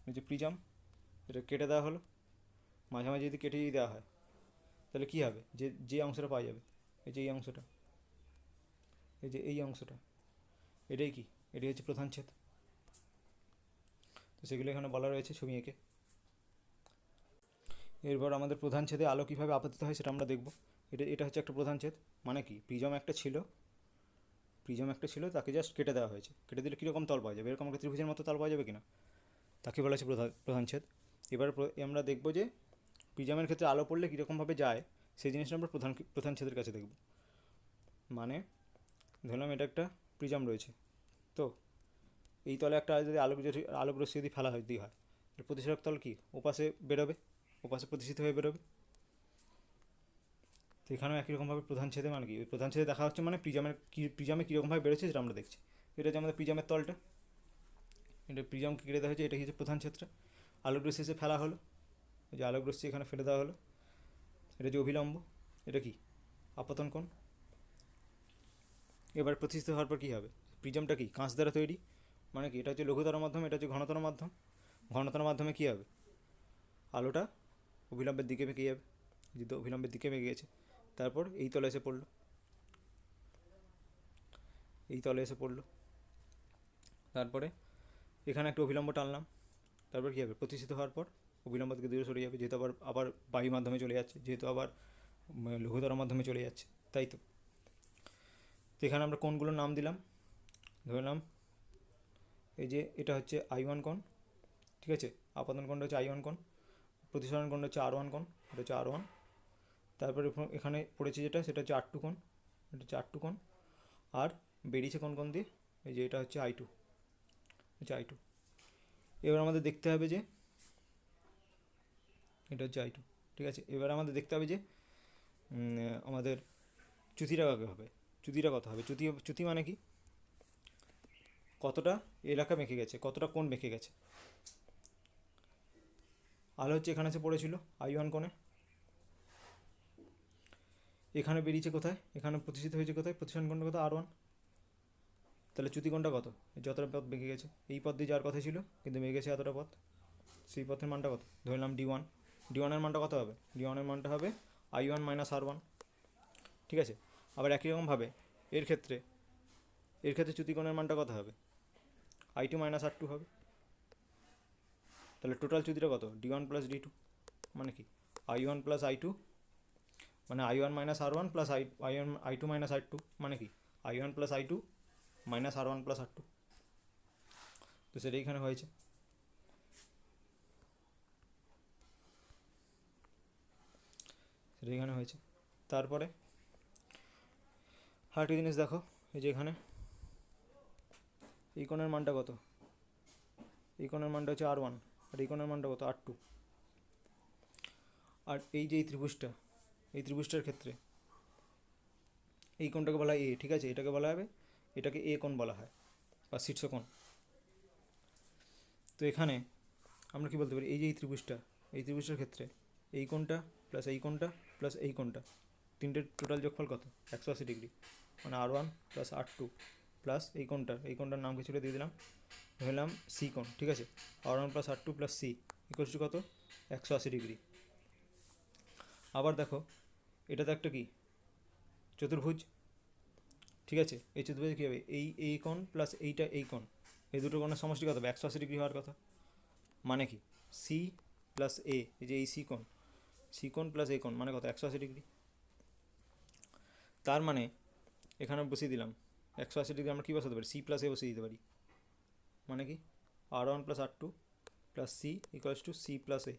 এই যে প্রিজম, এটা কেটে দেওয়া হলো, মাঝামাঝি যদি কেটে যদি দেওয়া হয় তাহলে কী হবে, যে যে অংশটা পাওয়া যাবে, এই যে এই অংশটা, এই যে এই অংশটা, এটাই কি, এটাই হচ্ছে প্রধানচ্ছেদ। তো সেগুলো এখানে বলা রয়েছে ছবি এঁকে। এরপর আমাদের প্রধানচ্ছেদে আলো কীভাবে আপতিত হয় সেটা আমরা দেখব। এটা হচ্ছে একটা প্রধানচ্ছেদ, মানে কি প্রিজম একটা ছিল, তাকে জাস্ট কেটে দেওয়া হয়েছে, কেটে দিলে কীরকম তল পাওয়া যাবে, এরকম একটা ত্রিভুজের মতো তল পাওয়া যাবে কিনা, তাকে বলা হচ্ছে প্রধানচ্ছেদ। এবার আমরা দেখব যে প্রিজমের ক্ষেত্রে আলো পড়লে কীরকমভাবে যায় সেই জিনিসটা আমরা প্রধানচ্ছেদের কাছে দেখব। মানে ধরলাম এটা একটা প্রিজম রয়েছে, তো এই তলে একটা যদি আলোক রশ্মি যদি ফেলা হয় এর প্রতিসারক তল কি ওপাশে বেরোবে, ওপাশে প্রতিষ্ঠিত হয়ে বেরোবে। তো এখানেও একই রকমভাবে প্রধানচ্ছেদে মানে কি, ওই প্রধানচ্ছেদে দেখা হচ্ছে মানে প্রিজমে কীরকমভাবে বেরোচ্ছে সেটা আমরা দেখছি। এটা হচ্ছে আমাদের প্রিজমের তলটা, এটা প্রিজমকে কেটে দেওয়া হয়েছে, এটা হচ্ছে প্রধানচ্ছেদটা, আলোক রশ্মি এসে ফেলা হলো, এই যে আলোক রশ্মি এখানে ফেলে দেওয়া হলো, এটা যে অভিলম্ব, এটা কি আপতন কোণ। এবার প্রতিষ্ঠিত হওয়ার পর কী হবে, প্রিজমটা কি কাঁচ দ্বারা তৈরি, মানে কি এটা হচ্ছে লঘুতর মাধ্যম, এটা হচ্ছে ঘনতর মাধ্যম, ঘনতর মাধ্যমে কী হবে, আলোটা অভিলম্বের দিকে বেঁকে যাবে, যদি অভিলম্বের দিকে বেঁকে গেছে, তারপর এই তলে এসে পড়লো, এই তলে এসে পড়লো, তারপরে এখানে একটা অভিলম্ব টানলাম, তারপর কী হবে, প্রতিষ্ঠিত হওয়ার পর অভিলম্ব থেকে দূরে সরে যাবে, যেহেতু আবার বায়ুর মাধ্যমে চলে যাচ্ছে, যেহেতু আবার লঘুতর মাধ্যমে চলে যাচ্ছে, তাই তো। তো এখানে আমরা কোণগুলোর নাম দিলাম, ধরলাম এই যে এটা হচ্ছে I1 কোণ, ঠিক আছে, আপাতন কোণটা হচ্ছে I1 কোণ, প্রতিসরণ কোণটা হচ্ছে R1 কোণ, এটা হচ্ছে R1, তারপরে এখানে পড়েছে যেটা সেটা হচ্ছে R2 কোণ, এটা হচ্ছে R2 কোণ, আর বেরিয়েছে কোণ দিয়ে, এই যে এটা হচ্ছে I2, হচ্ছে I2। এবার আমাদের দেখতে হবে যে এটা হচ্ছে I2, ঠিক আছে। এবার আমাদের দেখতে হবে যে আমাদের চ্যুতিটা কাকে হবে, চ্যুতিটা কত হবে, চ্যুতি মানে কি, কতটা এলাকা বেঁকে গেছে, কতটা কোণ বেঁকে গেছে। আলো হচ্ছে এখানে এসে পড়েছিল I1 কোণে, এখানে বেরিয়েছে কোথায়, এখানে প্রতিষ্ঠিত হয়েছে কোথায়, প্রতিসরণ কোণটা কত R1, তাহলে চ্যুতি কোণটা কত, যতটা পথ বেঁকে গেছে, এই পথ দিয়ে যাওয়ার কথা ছিল কিন্তু বেঁকে গেছে এতটা পথ, সেই পথের মানটা কত, ধরলাম D1 এর মানটা কত হবে, D1 এর মানটা হবে I1 - R1, ঠিক আছে। আবার একই রকমভাবে এর ক্ষেত্রে এর ক্ষেত্রে চ্যুতিকোণের মানটা কত হবে? i2 মাইনাস r2 হবে। তাহলে টোটাল চ্যুতিটা কত? d1 প্লাস d2, মানে কি i1 প্লাস i2, মানে i1 minus r1 plus i2 minus r2, মানে কি i1 plus i2 minus r1 plus r2। তো সেটা এখানে হয়েছে। সেটা এখানে হয়েছে। তারপরে আরেকটা জিনিস দেখো, এই যে এখানে এই কোণের মানটা কত? এই কোণের মানটা হচ্ছে r1, আর এই কোণের মানটা কত? r2। আর এই যে এই ত্রিভুজটার ক্ষেত্রে এই কোণটাকে বলা হয় এ, ঠিক আছে, এটাকে বলা হবে, এটাকে এ কোণ বলা হয় বা শীর্ষকোণ। তো এখানে আমরা কি বলতে পারি, এই যে এই ত্রিভুজটার ক্ষেত্রে এই কোণটা প্লাস এই কোণটা প্লাস এই কোণটা, তিনটের টোটাল যোগফল কত? 180 ডিগ্রি, মানে r1 প্লাস r2 প্লাস এই কোণটার নাম কিছু দিয়ে দিলাম, ধরলাম সি কোণ, ঠিক আছে। r1 plus r2 plus C equals to কত? 180 ডিগ্রি। আবার দেখো, এটা তো একটা কি চতুর্ভুজ, ঠিক আছে। এই চতুর্ভুজে কী হবে? এই কোণ প্লাস এই কোণ, এই দুটো কোণের সমষ্টি কত হবে? 180 ডিগ্রি হওয়ার কথা। মানে কি সি প্লাস এ, এই যে এই সি কোণ প্লাস এই কোণ মানে কত? 180 ডিগ্রি। তার মানে এখানে বসিয়ে দিলাম 180 ডিগ্রি, আমরা কী বসাতে পারি? সি প্লাস এ বসিয়ে দিতে পারি। মানে কি r1 plus r2 plus C equals to C plus A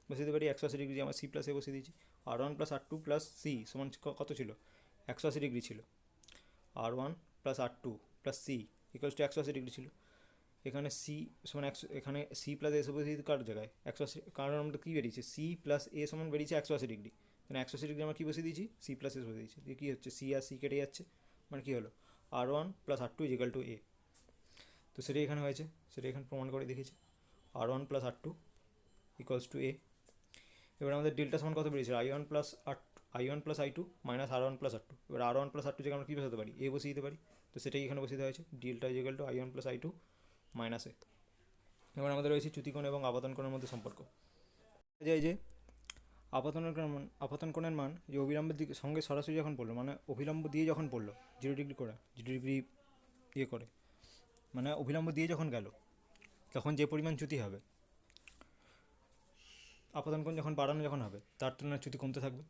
বসিয়ে দিতে পারি। 180 ডিগ্রি আমরা সি প্লাস এ বসিয়ে দিয়েছি। r1 plus r2 plus C সমান কত ছিল? 180 ডিগ্রি ছিল। r1 plus r2 plus C equals to 180 degree ছিল। এখানে সি সমান এখানে সি প্লাস এ বসিয়ে দিতে কার জায়গায় 180, কারণ আমরা কী বেরিয়েছে? সি প্লাস এ সমান বেরিয়েছে 180 ডিগ্রি, মানে 180 ডিগ্রি আমরা কী বসিয়ে দিয়েছি? সি প্লাস এ বসিয়ে দিয়েছি। দিয়ে কী হচ্ছে? সি আর সি কেটে যাচ্ছে, মানে কী হলো? r1 plus r2 is equal two এ। তো সেটাই এখানে হয়েছে, সেটা এখানে প্রমাণ করে দেখিয়েছে, r1 plus r2 equals to এ। এবার আমাদের ডেল্টা সমান কত বেরিয়েছে? i1 plus i2 minus r1 plus r2। এবার r1 প্লাস r2 জায়গায় আমরা কী বসাতে পারি? এ বসিয়ে দিতে পারি। তো সেটাই এখানে বসিয়ে দেওয়া হয়েছে, delta equal to i1 plus i2 minus A. এবার আমাদের রয়েছে চ্যুতিকোণ এবং আপতন কোণের মধ্যে সম্পর্ক। যায় যে আপতন কোণের মান যে অভিলম্বের দিকে সঙ্গে সরাসরি যখন পড়লো, মানে অভিলম্ব দিয়ে যখন পড়লো 0 ডিগ্রি ইয়ে করে, মানে অভিলম্ব দিয়ে যখন গেল, তখন যে পরিমাণ চ্যুতি হবে, আপতন কোণ যখন বাড়ানো যখন হবে তার তুলনায় চ্যুতি কমতে থাকবে।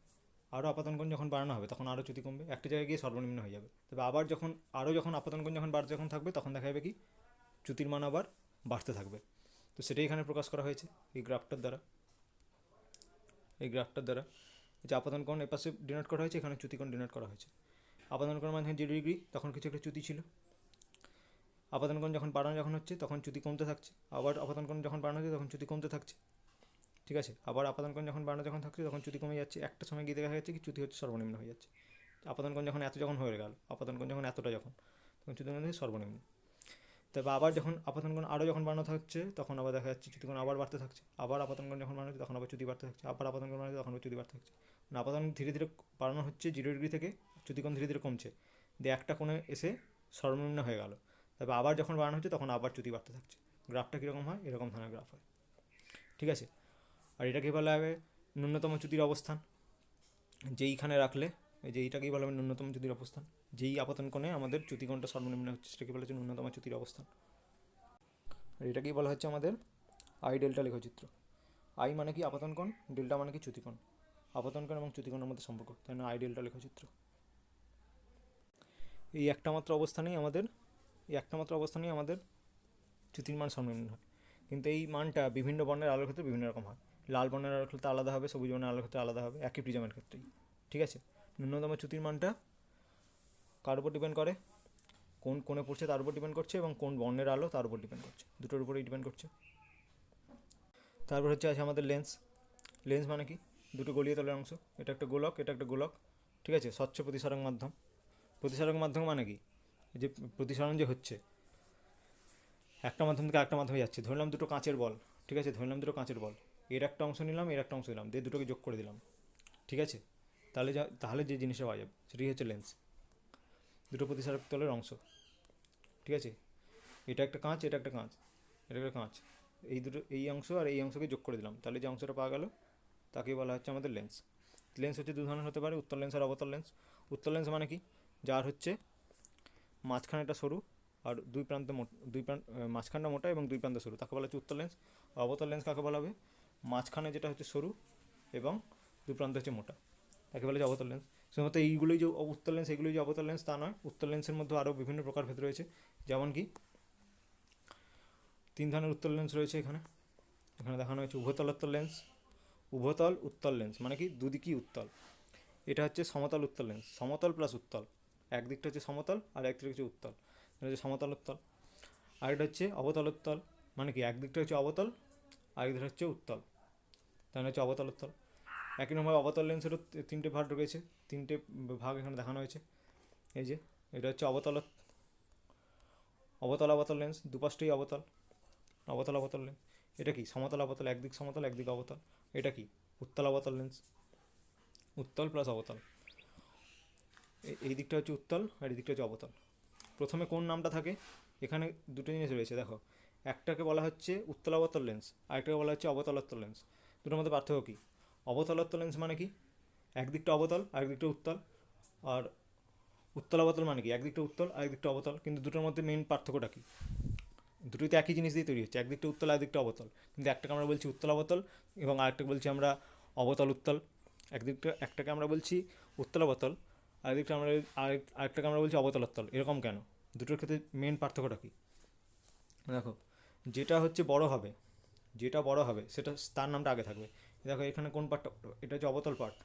আরও আপতন কোণ যখন বাড়ানো হবে তখন আরও চ্যুতি কমবে, একটা জায়গায় গিয়ে সর্বনিম্ন হয়ে যাবে। তবে আবার যখন আপতন কোণ যখন বাড়তে যখন থাকবে, তখন দেখা যাবে কি চ্যুতির মান আবার বাড়তে থাকবে। তো সেটাই এখানে প্রকাশ করা হয়েছে এই গ্রাফটার দ্বারা। যে আপতন কোণ এপাশে ডিনোট করা হয়েছে, এখানে চ্যুতি কোণ ডিনোট করা হয়েছে। আপতন কোণ মানে 0 ডিগ্রি, তখন কিছু একটা চ্যুতি ছিল। আপতন কোণ যখন বাড়ানো যখন হচ্ছে তখন চ্যুতি কমতে থাকছে, আবার আপতন কোণ যখন বাড়ানো হচ্ছে তখন চ্যুতি কমতে থাকছে, ঠিক আছে। আবার আপতন কোণ যখন বাড়ানো যখন থাকছে তখন চ্যুতি কমে যাচ্ছে, একটা সময় গিয়ে দেখা যাচ্ছে কি চ্যুতি হচ্ছে সর্বনিম্ন হয়ে যাচ্ছে। আপতন কোণ যখন হয়ে গেল, আপতন কোণ যখন এতটা তখন চ্যুতি কোণ সর্বনিম্ন। তবে আবার যখন আপতন কোণ আরও যখন বাড়ানো থাকছে তখন আবার দেখা যাচ্ছে চ্যুতি কোণ আবার বাড়তে থাকছে। আবার আপতন কোণ যখন বাড়ানো হচ্ছে তখন আবার চ্যুতি বাড়তে থাকছে, আবার আপতন কোণ বাড়ানো তখন আবার চ্যুতি বাড়তে থাকছে। মানে আপতন ধীরে ধীরে বাড়ানো হচ্ছে 0 ডিগ্রি থেকে, চ্যুতি কোণ ধীরে ধীরে কমছে, দিয়ে একটা কোণে এসে সর্বনিম্ন হয়ে গেল। তবে আবার যখন বাড়ানো হচ্ছে তখন আবার চ্যুতি বাড়তে থাকছে। গ্রাফটা কীরকম হয়? এরকম ধরনের গ্রাফ হয়, ঠিক আছে। আর এটাকে বলা হবে ন্যূনতম চ্যুতির অবস্থান। যেইখানে রাখলে যে এইটাকেই বলা হবে ন্যূনতম চ্যুতির অবস্থান। যেই আপতন কোণে আমাদের চ্যুতি কোণটা সর্বনিম্ন হচ্ছে সেটাকে বলা হচ্ছে ন্যূনতম চ্যুতির অবস্থান। আর এটাকেই বলা হচ্ছে আমাদের আই ডেল্টা লেখচিত্র। আই মানে কি আপতন কোণ, ডেল্টা মানে কি চ্যুতি কোণ। আপতন কোণ এবং চ্যুতি কোণের মধ্যে সম্পর্ক, তাই না আই ডেল্টা লেখচিত্র। এই একটা মাত্র অবস্থানেই আমাদের চ্যুতির মান সর্বনিম্ন হয়। কিন্তু এই মানটা বিভিন্ন বর্ণের আলোর ক্ষেত্রে বিভিন্ন রকম হয়। লাল বর্ণের আলোর ক্ষেত্রে আলাদা হবে, সবুজ বর্ণের আলোর ক্ষেত্রে আলাদা হবে, একই প্রিজমের ক্ষেত্রেই, ঠিক আছে। ন্যূনতম চ্যুতির মানটা কার উপর ডিপেন্ড করে? কোন কোণে পড়ছে তার উপর ডিপেন্ড করছে, এবং কোন বর্ণের আলো তার উপর ডিপেন্ড করছে, দুটোর উপরেই ডিপেন্ড করছে। তারপর আছে আমাদের লেন্স মানে কি? দুটো গলিয়ে তলের অংশ, এটা একটা গোলক, ঠিক আছে। স্বচ্ছ প্রতিসরণ মাধ্যম মানে কি? যে প্রতিসরণ যে হচ্ছে একটা মাধ্যম থেকে একটা মাধ্যমে যাচ্ছে, ধরলাম দুটো কাঁচের বল, ঠিক আছে, এর একটা অংশ নিলাম, এর একটা অংশ নিলাম, দিয়ে দুটোকে যোগ করে দিলাম, ঠিক আছে। তাহলে যে জিনিসটা পাওয়া যাবে সেটাই হচ্ছে লেন্স, দুটো প্রতিসরক তলের অংশ, ঠিক আছে। এটা একটা কাঁচ, এই অংশ আর এই অংশকে যোগ করে দিলাম, তাহলে যে অংশটা পাওয়া গেল তাকেই বলা হচ্ছে আমাদের লেন্স। লেন্স হচ্ছে দু ধরনের হতে পারে, উত্তল লেন্স আর অবতল লেন্স। উত্তল লেন্স মানে কি? যার হচ্ছে মাঝখানেটা সরু আর মাঝখানটা মোটা এবং দুই প্রান্ত সরু, তাকে বলা হচ্ছে উত্তল লেন্স। অবতল লেন্স কাকে বলা হবে? মাঝখানে যেটা হচ্ছে সরু এবং দুই প্রান্ত হচ্ছে মোটা, তাকে বলা হচ্ছে অবতল লেন্স। শুধুমাত্র এইগুলোই যে উত্তল লেন্স, এগুলোই যে অবতল লেন্স তা নয়, উত্তল লেন্সের মধ্যে আরও বিভিন্ন প্রকারভেদ রয়েছে। যেমন কি 3 ধরনের উত্তল লেন্স রয়েছে এখানে দেখানো হয়েছে। উভতল উত্তল লেন্স, উভতল উত্তল লেন্স মানে কি দুদিকই উত্তল। এটা হচ্ছে সমতল উত্তল লেন্স, সমতল প্লাস উত্তল, একদিকটা হচ্ছে সমতল আর একদিকটা হচ্ছে উত্তল, এটা হচ্ছে সমতল উত্তল। আর এটা হচ্ছে অবতল উত্তল, মানে কি একদিকটা হচ্ছে অবতল আর একদিকটা হচ্ছে উত্তল, তাহলে হচ্ছে অবতল উত্তল। একই রকমভাবে অবতল লেন্সেরও 3টে ভাগ রয়েছে, 3টে ভাগ এখানে দেখানো হয়েছে। এই যে এটা হচ্ছে অবতল অবতল লেন্স, দুপাশটাই অবতল, অবতল লেন্স। এটা কি সমতল অবতল, একদিক সমতল একদিক অবতল। এটা কি উত্তল অবতল লেন্স, উত্তল প্লাস অবতল। এই দিকটা হচ্ছে উত্তল আর এই দিকটা হচ্ছে অবতল। প্রথমে কোন নামটা থাকে? এখানে দুটো জিনিস রয়েছে দেখো, একটাকে বলা হচ্ছে উত্তল অবতল লেন্স, আরেকটাকে বলা হচ্ছে অবতলোত্তল লেন্স। দুটোর মধ্যে পার্থক্য কী? অবতলোত্তল লেন্স মানে কি একদিকটা অবতল আরেকদিকটা উত্তল, আর উত্তল অবতল মানে কি একদিকটা উত্তল আরেকদিকটা অবতল। কিন্তু দুটোর মধ্যে মেন পার্থক্যটা কী? দুটোই তো একই জিনিস দিয়ে তৈরি হচ্ছে, একদিকটা উত্তল একদিকটা অবতল, কিন্তু একটাকে আমরা বলছি উত্তল অবতল এবং আরেকটাকে বলছি আমরা অবতল উত্তল। একটাকে আমরা বলছি উত্তল অবতল, আরেকটাকে আমরা বলছি অবতলোত্তল। এরকম কেন? দুটোর ক্ষেত্রে মেন পার্থক্যটা কী? দেখো, যেটা হচ্ছে বড় হবে, যেটা বড় হবে সেটা তার নামটা আগে থাকবে। দেখো এখানে কোন পার্টটা বড়? এটা হচ্ছে অবতল পার্ট,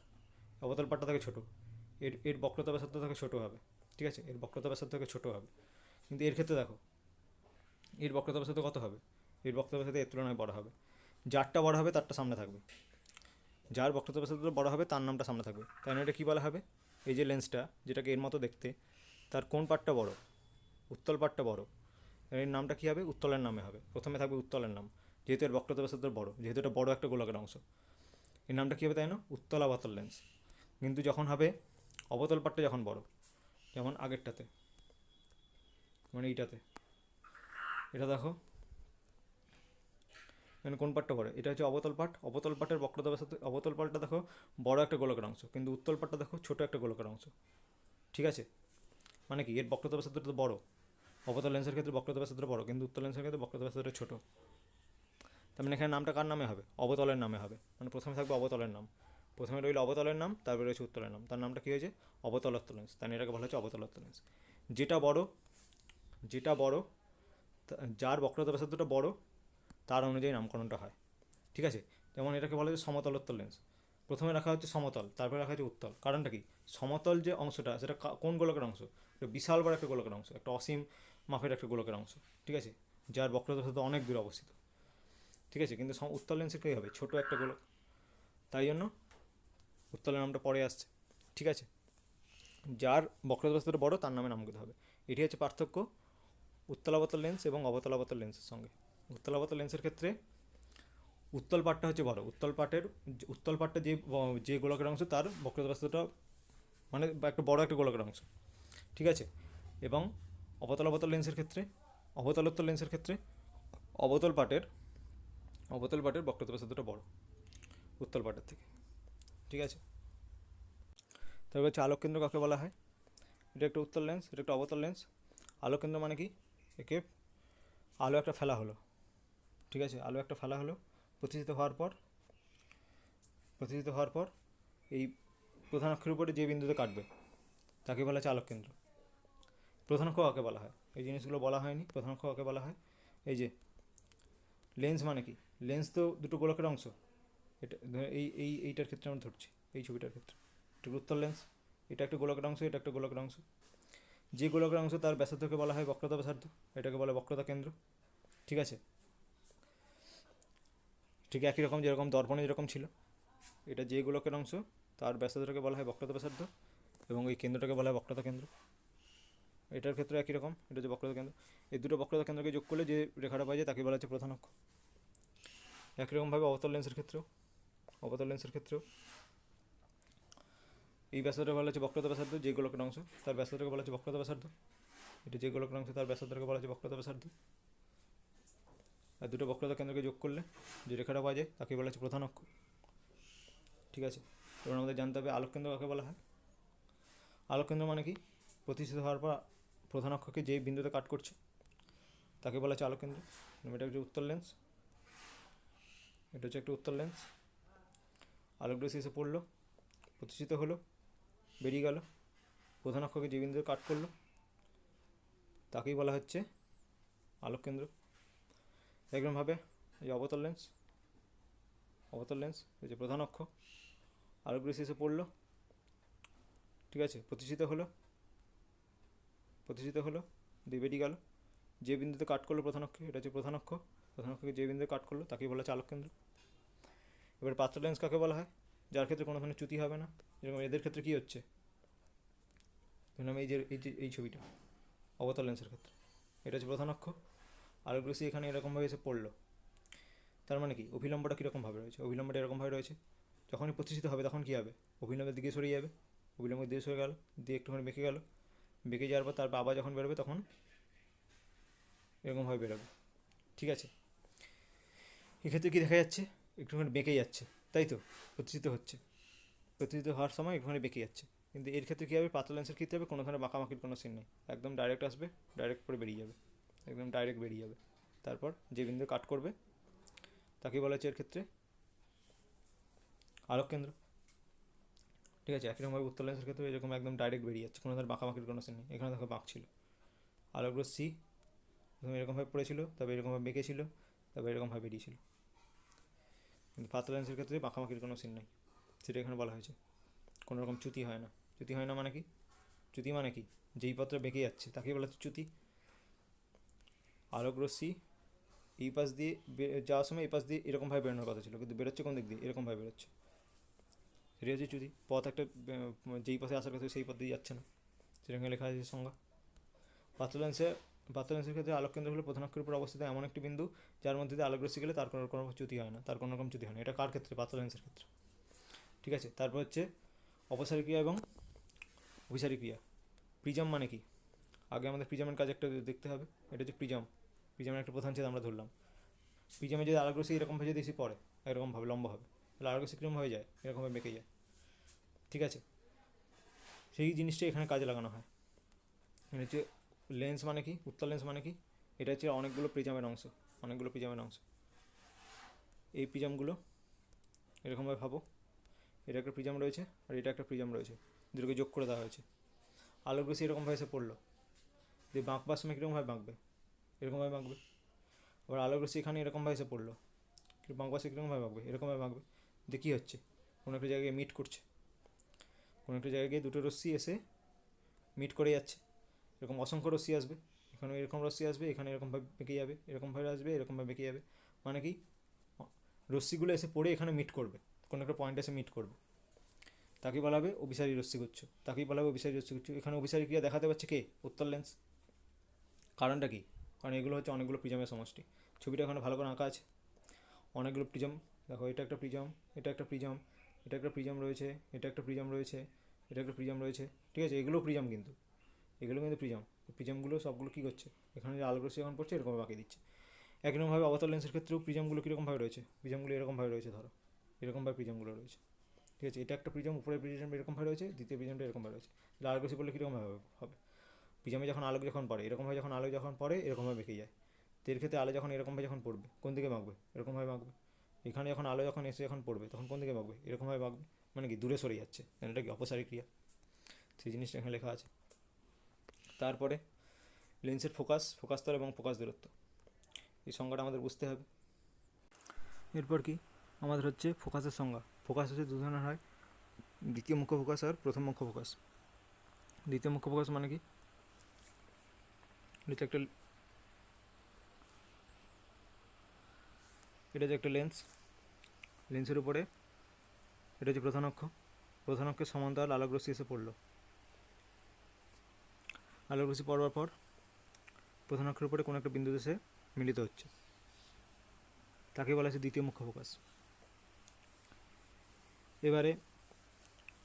অবতল পার্টটা থেকে ছোটো, এর বক্রতা ব্যাসার্ধ থেকে ছোটো হবে, ঠিক আছে, এর বক্রতা ব্যাসার্ধ থেকে ছোটো হবে। কিন্তু এর ক্ষেত্রে দেখো এর বক্রতা ব্যাসার্ধ কত হবে? এর বক্রতা ব্যাসার্ধ এর তুলনায় বড় হবে। যারটা বড় হবে তারটা সামনে থাকবে, যার বক্রতা ব্যাসার্ধ বড় হবে তার নামটা সামনে থাকবে। তাই না? এটা কী বলা হবে? এই যে লেন্সটা যেটাকে এর মতো দেখতে, তার কোন পার্টটা বড়? উত্তল পার্টটা বড়, এর নামটা কী হবে? উত্তলের নামে হবে। প্রথমে থাকবে উত্তলের নাম, যেহেতু এর বক্রতা ব্যাসার্ধ বড়, যেহেতু এটা বড় একটা গোলকের অংশ, এর নামটা কী হবে? তাই না উত্তল অবতল লেন্স। কিন্তু যখন হবে অবতল পার্টটা যখন বড়, যেমন আগেরটাতে, মানে এইটাতে, এটা দেখো এখানে কোন পার্টটা বড়? এটা হচ্ছে অবতল পার্ট, অবতল পার্টের বক্রতা ব্যাসার্ধ, অবতল পার্টটা দেখো বড় একটা গোলকের অংশ, কিন্তু উত্তল পার্টটা দেখো ছোটো একটা গোলকের অংশ, ঠিক আছে। মানে কি এর বক্রতা ব্যাসার্ধটা তো বড়, অবতল লেন্সের ক্ষেত্রে বক্রতা ব্যাসার্ধটা বড়, কিন্তু উত্তল লেন্সের ক্ষেত্রে বক্রতা ব্যাসার্ধটা ছোটো। তার মানে এখানে নামটা কার নামে হবে? অবতলের নামে হবে। মানে প্রথমে থাকবে অবতলের নাম, প্রথমে রইল অবতলের নাম, তারপরে রয়েছে উত্তলের নাম, তার নামটা কী হয়েছে? অবতলোত্তল লেন্স। তাই এটাকে বলা হচ্ছে অবতলোত্তল লেন্স। যেটা বড়, যেটা বড়, যার বক্রতা ব্যাসার্ধটা বড় তার অনুযায়ী নামকরণটা হয়, ঠিক আছে। যেমন এটাকে বলা হচ্ছে সমতলোত্তল লেন্স, প্রথমে রাখা হচ্ছে সমতল, তারপরে রাখা হচ্ছে উত্তল। কারণটা কি? সমতল যে অংশটা সেটা কোন গোলকের অংশ? একটা বিশাল বড় একটা গোলকের অংশ, একটা অসীম মাপের একটা গোলকের অংশ, ঠিক আছে, যার বক্রতা ব্যাসার্ধ অনেক দূরে অবস্থিত, ঠিক আছে। কিন্তু উত্তল লেন্সে কী হবে? ছোটো একটা গোলক, তাই জন্য উত্তলের নামটা পরে আসছে, ঠিক আছে। যার বক্রতা ব্যাসার্ধটা বড় তার নামে নামকরণ হবে। এটি হচ্ছে পার্থক্য উত্তলাবতল লেন্স এবং অবতলাবতল লেন্সের সঙ্গে। উত্তলাবতল লেন্সের ক্ষেত্রে উত্তল পাটটা হচ্ছে বড়, উত্তল পাটটা যে গোলকের অংশ তার বক্রতা ব্যাসার্ধটা মানে একটা বড় একটা গোলকের অংশ, ঠিক আছে। এবং অবতলাবতল লেন্সের ক্ষেত্রে, অবতলোত্তল লেন্সের ক্ষেত্রে অবতল পাটের বক্রতা ব্যাসার্ধটা বড় উত্তল পাটের থেকে, ঠিক আছে। তারপর হচ্ছে আলোক কেন্দ্র কাকে বলা হয়? এটা একটা উত্তল লেন্স, এটা একটা অবতল লেন্স। আলোক কেন্দ্র মানে কি? একে আলো একটা ফেলা হলো, ঠিক আছে, আলো একটা ফেলা হলো, প্রতিষ্ঠিত হওয়ার পর এই প্রধান অক্ষের উপরে যে বিন্দুতে কাটবে তাকে বলা হচ্ছে আলোক কেন্দ্র। প্রধান অক্ষ কাকে বলা হয়? এই জিনিসগুলো বলা হয়নি। প্রধান অক্ষ কাকে বলা হয়? এই যে লেন্স মানে কি? লেন্স তো দুটো গোলকের অংশ, এটা এইটার ক্ষেত্রে আমরা ধরছি, এই ছবিটার ক্ষেত্রে এটা উত্তল লেন্স, এটা একটা গোলকের অংশ, এটা একটা গোলকের অংশ। যে গোলকের অংশ তার ব্যাসার্ধকে বলা হয় বক্রতা ব্যাসার্ধ, এটাকে বলে বক্রতা কেন্দ্র, ঠিক আছে। ঠিক একই রকম যেরকম দর্পণে যেরকম ছিল, এটা যে গোলকের অংশ তার ব্যাসার্ধটাকে বলা হয় বক্রতা ব্যাসার্ধ এবং এই কেন্দ্রটাকে বলা হয় বক্রতা কেন্দ্র। এটার ক্ষেত্রে একই রকম, এটা হচ্ছে বক্রতা কেন্দ্র। এই দুটো বক্রতা কেন্দ্রকে যোগ করলে যে রেখাটা পাওয়া যায় তাকে বলা হচ্ছে প্রধান অক্ষ। একই রকমভাবে অবতল লেন্সের ক্ষেত্রেও এই ব্যাসার্ধকে বলা হচ্ছে বক্রতা ব্যাসার্ধ, যে গোলকের অংশ তার ব্যাসার্ধকে বলা হচ্ছে বক্রতা ব্যাসার্ধ, এটা যে গোলকের অংশ তার ব্যাসার্ধকে বলা হচ্ছে বক্রতা ব্যাসার্ধ। আর দুটো বক্রতা কেন্দ্রকে যোগ করলে যে রেখাটা পাওয়া যায় তাকে বলা হচ্ছে প্রধান অক্ষ, ঠিক আছে। এবার আমাদের জানতে হবে আলোক কেন্দ্র কাকে বলা হয়। আলোক কেন্দ্র মানে কি? প্রতিষ্ঠিত হওয়ার পর প্রধান অক্ষকে যে বিন্দুতে কাট করছে তাকে বলা হচ্ছে আলোককেন্দ্র। এটা হচ্ছে উত্তর লেন্স, এটা হচ্ছে একটা উত্তর লেন্স। আলোকরশ্মি এসে পড়লো, প্রতিষ্ঠিত হলো, বেরিয়ে গেল, প্রধান অক্ষকে যে বিন্দুতে কাট করলো তাকেই বলা হচ্ছে আলোককেন্দ্র। একরকমভাবে এই অবতল লেন্স, অবতল লেন্স এই যে প্রধান অক্ষ, আলোকরশ্মি এসে পড়লো, ঠিক আছে, প্রতিষ্ঠিত হলো, প্রতিষ্ঠিত হলো, দিয়ে বেরিয়ে গেল, যে বিন্দুতে কাট করলো প্রধান অক্ষে এটা হচ্ছে প্রধান অক্ষ, প্রধান অক্ষকে যে বিন্দুতে কাট করলো তাকেই বলা হচ্ছে আলোককেন্দ্র। এবার পাত্র লেন্স কাকে বলা হয়? যার ক্ষেত্রে কোনো ধরনের চ্যুতি হবে না। যেরকম এদের ক্ষেত্রে কী হচ্ছে, ধরুন আমি এই ছবিটা অবতল লেন্সের ক্ষেত্রে, এটা হচ্ছে প্রধান অক্ষ, আলোকরশ্মি এখানে এরকমভাবে এসে পড়লো, তার মানে কি অভিলম্বটা কীরকমভাবে রয়েছে? অভিলম্বটা এরকমভাবে রয়েছে, যখনই প্রতিষ্ঠিত হবে তখন কী হবে? অভিলম্বের দিকে সরে যাবে, অভিলম্বের দিকে সরে গেল, দিয়ে একটুখানি বেঁকে গেল, বেঁকে যাওয়ার পর তারপর আবার যখন বেরোবে তখন এরকমভাবে বেরোবে, ঠিক আছে। এক্ষেত্রে কী দেখা যাচ্ছে? একটুখানি বেঁকে যাচ্ছে, তাই তো, প্রতিষ্ঠিত হচ্ছে, প্রতিষ্ঠিত হওয়ার সময় একটুখানি বেঁকে যাচ্ছে। কিন্তু এর ক্ষেত্রে কী হবে? পাতলা লেন্সের ক্ষেত্রে হবে কোনো ধরনের বাঁকাবাঁকির কোনো সিন নেই, একদম ডাইরেক্ট আসবে, ডাইরেক্ট করে বেরিয়ে যাবে, একদম ডাইরেক্ট বেরিয়ে যাবে। তারপর যে বিন্দু কাট করবে তাকে বলা হচ্ছে এর ক্ষেত্রে আলোককেন্দ্র, ঠিক আছে। একই রকমভাবে উত্তর লেন্সের ক্ষেত্রে এরকম একদম ডাইরেক্ট বেরিয়ে যাচ্ছে, কোনো ধরনের বাঁকাবাঁকির কোনো সিন নেই। এখানে দেখো বাঁক ছিল, আলোকরশ্মি এরকমভাবে পড়েছিল, তবে এরকমভাবে বেঁকেছিল, তবে এরকমভাবে বেরিয়েছিল। কিন্তু পাতলা লেন্সের ক্ষেত্রে বাঁকাবাঁকির কোনো সিন নেই, সেটা এখানে বলা হয়েছে। কোনো রকম চ্যুতি হয় না। চ্যুতি হয় না মানে কি? চ্যুতি মানে কি? যেই পত্র বেঁকে যাচ্ছে তাকেই বলা হচ্ছে চ্যুতি। আলোকরশ্মি এই পাশ দিয়ে যাওয়ার সময় এই পাশ দিয়ে এরকমভাবে বেরোনোর কথা ছিল, কিন্তু বেরোচ্ছে কোন দিক দিয়ে? এরকমভাবে বেরোচ্ছে, সেটা হচ্ছে চ্যুতি। পথ একটা যেই পথে আসার কথা সেই পথ দিয়ে যাচ্ছে না, সেটাকে লেখা আছে সংজ্ঞা। পাতলা লেন্সের ক্ষেত্রে আলোককেন্দ্র হলো প্রধান অক্ষের উপর অবস্থিত এমন একটি বিন্দু যার মধ্যে দিয়ে আলোকরশ্মি গেলে তার কোনো চ্যুতি হয় না, তার কোনো রকম চ্যুতি হয় না। এটা কার ক্ষেত্রে? পাতলা লেন্সের ক্ষেত্রে, ঠিক আছে। তারপর হচ্ছে অপসারী ক্রিয়া এবং অভিসারী ক্রিয়া। প্রিজম মানে কি? আগে আমাদের প্রিজমের কাজ একটা দেখতে হবে। এটা হচ্ছে প্রিজম, প্রিজমের একটা প্রধান ছেদ আমরা ধরলাম। প্রিজমে যদি আলোকরশ্মি এরকমভাবে যদি এসে পড়ে, এরকমভাবে লম্ব হবে, তাহলে আলোকরশ্মি কীরকমভাবে যায়? এরকমভাবে বেঁকে যায়, ঠিক আছে। সেই জিনিসটা এখানে কাজে লাগানো হয়। এটা হচ্ছে লেন্স মানে কি, উত্তল লেন্স মানে কি? এটা হচ্ছে অনেকগুলো প্রিজমের অংশ, অনেকগুলো প্রিজমের অংশ। এই প্রিজমগুলো এরকমভাবে ভাবো, এটা একটা প্রিজম রয়েছে আর এটা একটা প্রিজম রয়েছে, দুটোকে যোগ করে দেওয়া হয়েছে। আলোকরশ্মি এরকমভাবে এসে পড়লো, দিয়ে বাঁকবার সময় কীরকমভাবে বাঁকবে? এরকমভাবে বাঁকবে। আবার আলোকরশ্মি এখানে এরকমভাবে এসে পড়লো, বাঁকবার সময় কীরকমভাবে বাঁকবে? এরকমভাবে বাঁকবে। দিয়ে কী হচ্ছে? কোনো একটা জায়গায় মিট করছে, কোনো একটা জায়গায় দুটো রশ্মি এসে মিট করে যাচ্ছে। এরকম অসংখ্য রশ্মি আসবে, এখানে এরকম রশ্মি আসবে, এখানে এরকমভাবে বেঁকে যাবে, এরকমভাবে আসবে, এরকমভাবে বেঁকে যাবে। মানে কি? রশ্মিগুলো এসে পড়ে এখানে মিট করবে, কোনো একটা পয়েন্ট এসে মিট করবে, তাকেই বলা হবে অভিসারী রশ্মিগুচ্ছ, তাকেই বলা হবে অভিসারী রশ্মিগুচ্ছ। এখানে অভিসারী ক্রিয়া দেখাতে পারছে কে? উত্তল লেন্স। কারণটা কি? কারণ এগুলো হচ্ছে অনেকগুলো প্রিজমের সমষ্টি। ছবিটা এখানে ভালো করে আঁকা আছে, অনেকগুলো প্রিজম। দেখো এটা একটা প্রিজম, এটা একটা প্রিজম, এটা একটা প্রিজম রয়েছে, এটা একটা প্রিজম রয়েছে, এটা একটা প্রিজম রয়েছে, ঠিক আছে। এগুলো প্রিজম, কিন্তু এগুলো কিন্তু প্রিজম। প্রিজমগুলো সবগুলো কী করছে? এখানে যে আলোকরশ্মি এখন পড়ছে এরকমভাবে বাঁকিয়ে দিচ্ছে। একরকমভাবে অবতল লেন্সের ক্ষেত্রেও প্রিজমগুলো কীরকমভাবে রয়েছে? প্রিজমগুলো এরকমভাবে রয়েছে, ধরো এরকমভাবে প্রিজমগুলো রয়েছে, ঠিক আছে। এটা একটা প্রিজম, উপরে প্রিজম এরকমভাবে রয়েছে, দ্বিতীয় প্রিজমটা এরকমভাবে রয়েছে। আলোকরশ্মি পড়লে কীরকমভাবে হবে? প্রিজমে যখন আলোক যখন পড়ে এরকমভাবে, যখন আলো যখন পড়ে এরকমভাবে বেঁকে যায়। তো এর ক্ষেত্রে আলো যখন এরকমভাবে যখন পড়বে কোন দিকে বাঁকবে? এরকমভাবে বাঁকবে। এখানে যখন আলো যখন এসে যখন পড়বে তখন কোন দিকে বাঁকবে? এরকমভাবে বাঁকবে। মানে কি? দূরে সরে যাচ্ছে, এটা কি অপসারী ক্রিয়া? সেই জিনিসটা এখানে লেখা আছে। তারপরে লেন্সের ফোকাস, ফোকাস স্তর এবং ফোকাস দূরত্ব, এই সংজ্ঞাটা আমাদের বুঝতে হবে। এরপর কি আমাদের হচ্ছে ফোকাসের সংজ্ঞা। ফোকাস হচ্ছে দু ধরনের হয়, দ্বিতীয় মুখ্য ফোকাস আর প্রথম মুখ্য ফোকাস। দ্বিতীয় মুখ্য ফোকাস মানে কি? এটা যে একটা লেন্স, লেন্সের উপরে এটা হচ্ছে প্রধান অক্ষ, প্রধান অক্ষের সমান্তরাল আলোকরশ্মি এসে পড়লো। আলোকরশ্মি পড়বার পর প্রধান অক্ষের উপরে কোনো একটা বিন্দুতে এসে মিলিত হচ্ছে, তাকে বলা হচ্ছে দ্বিতীয় মুখ্য ফোকাস। এবারে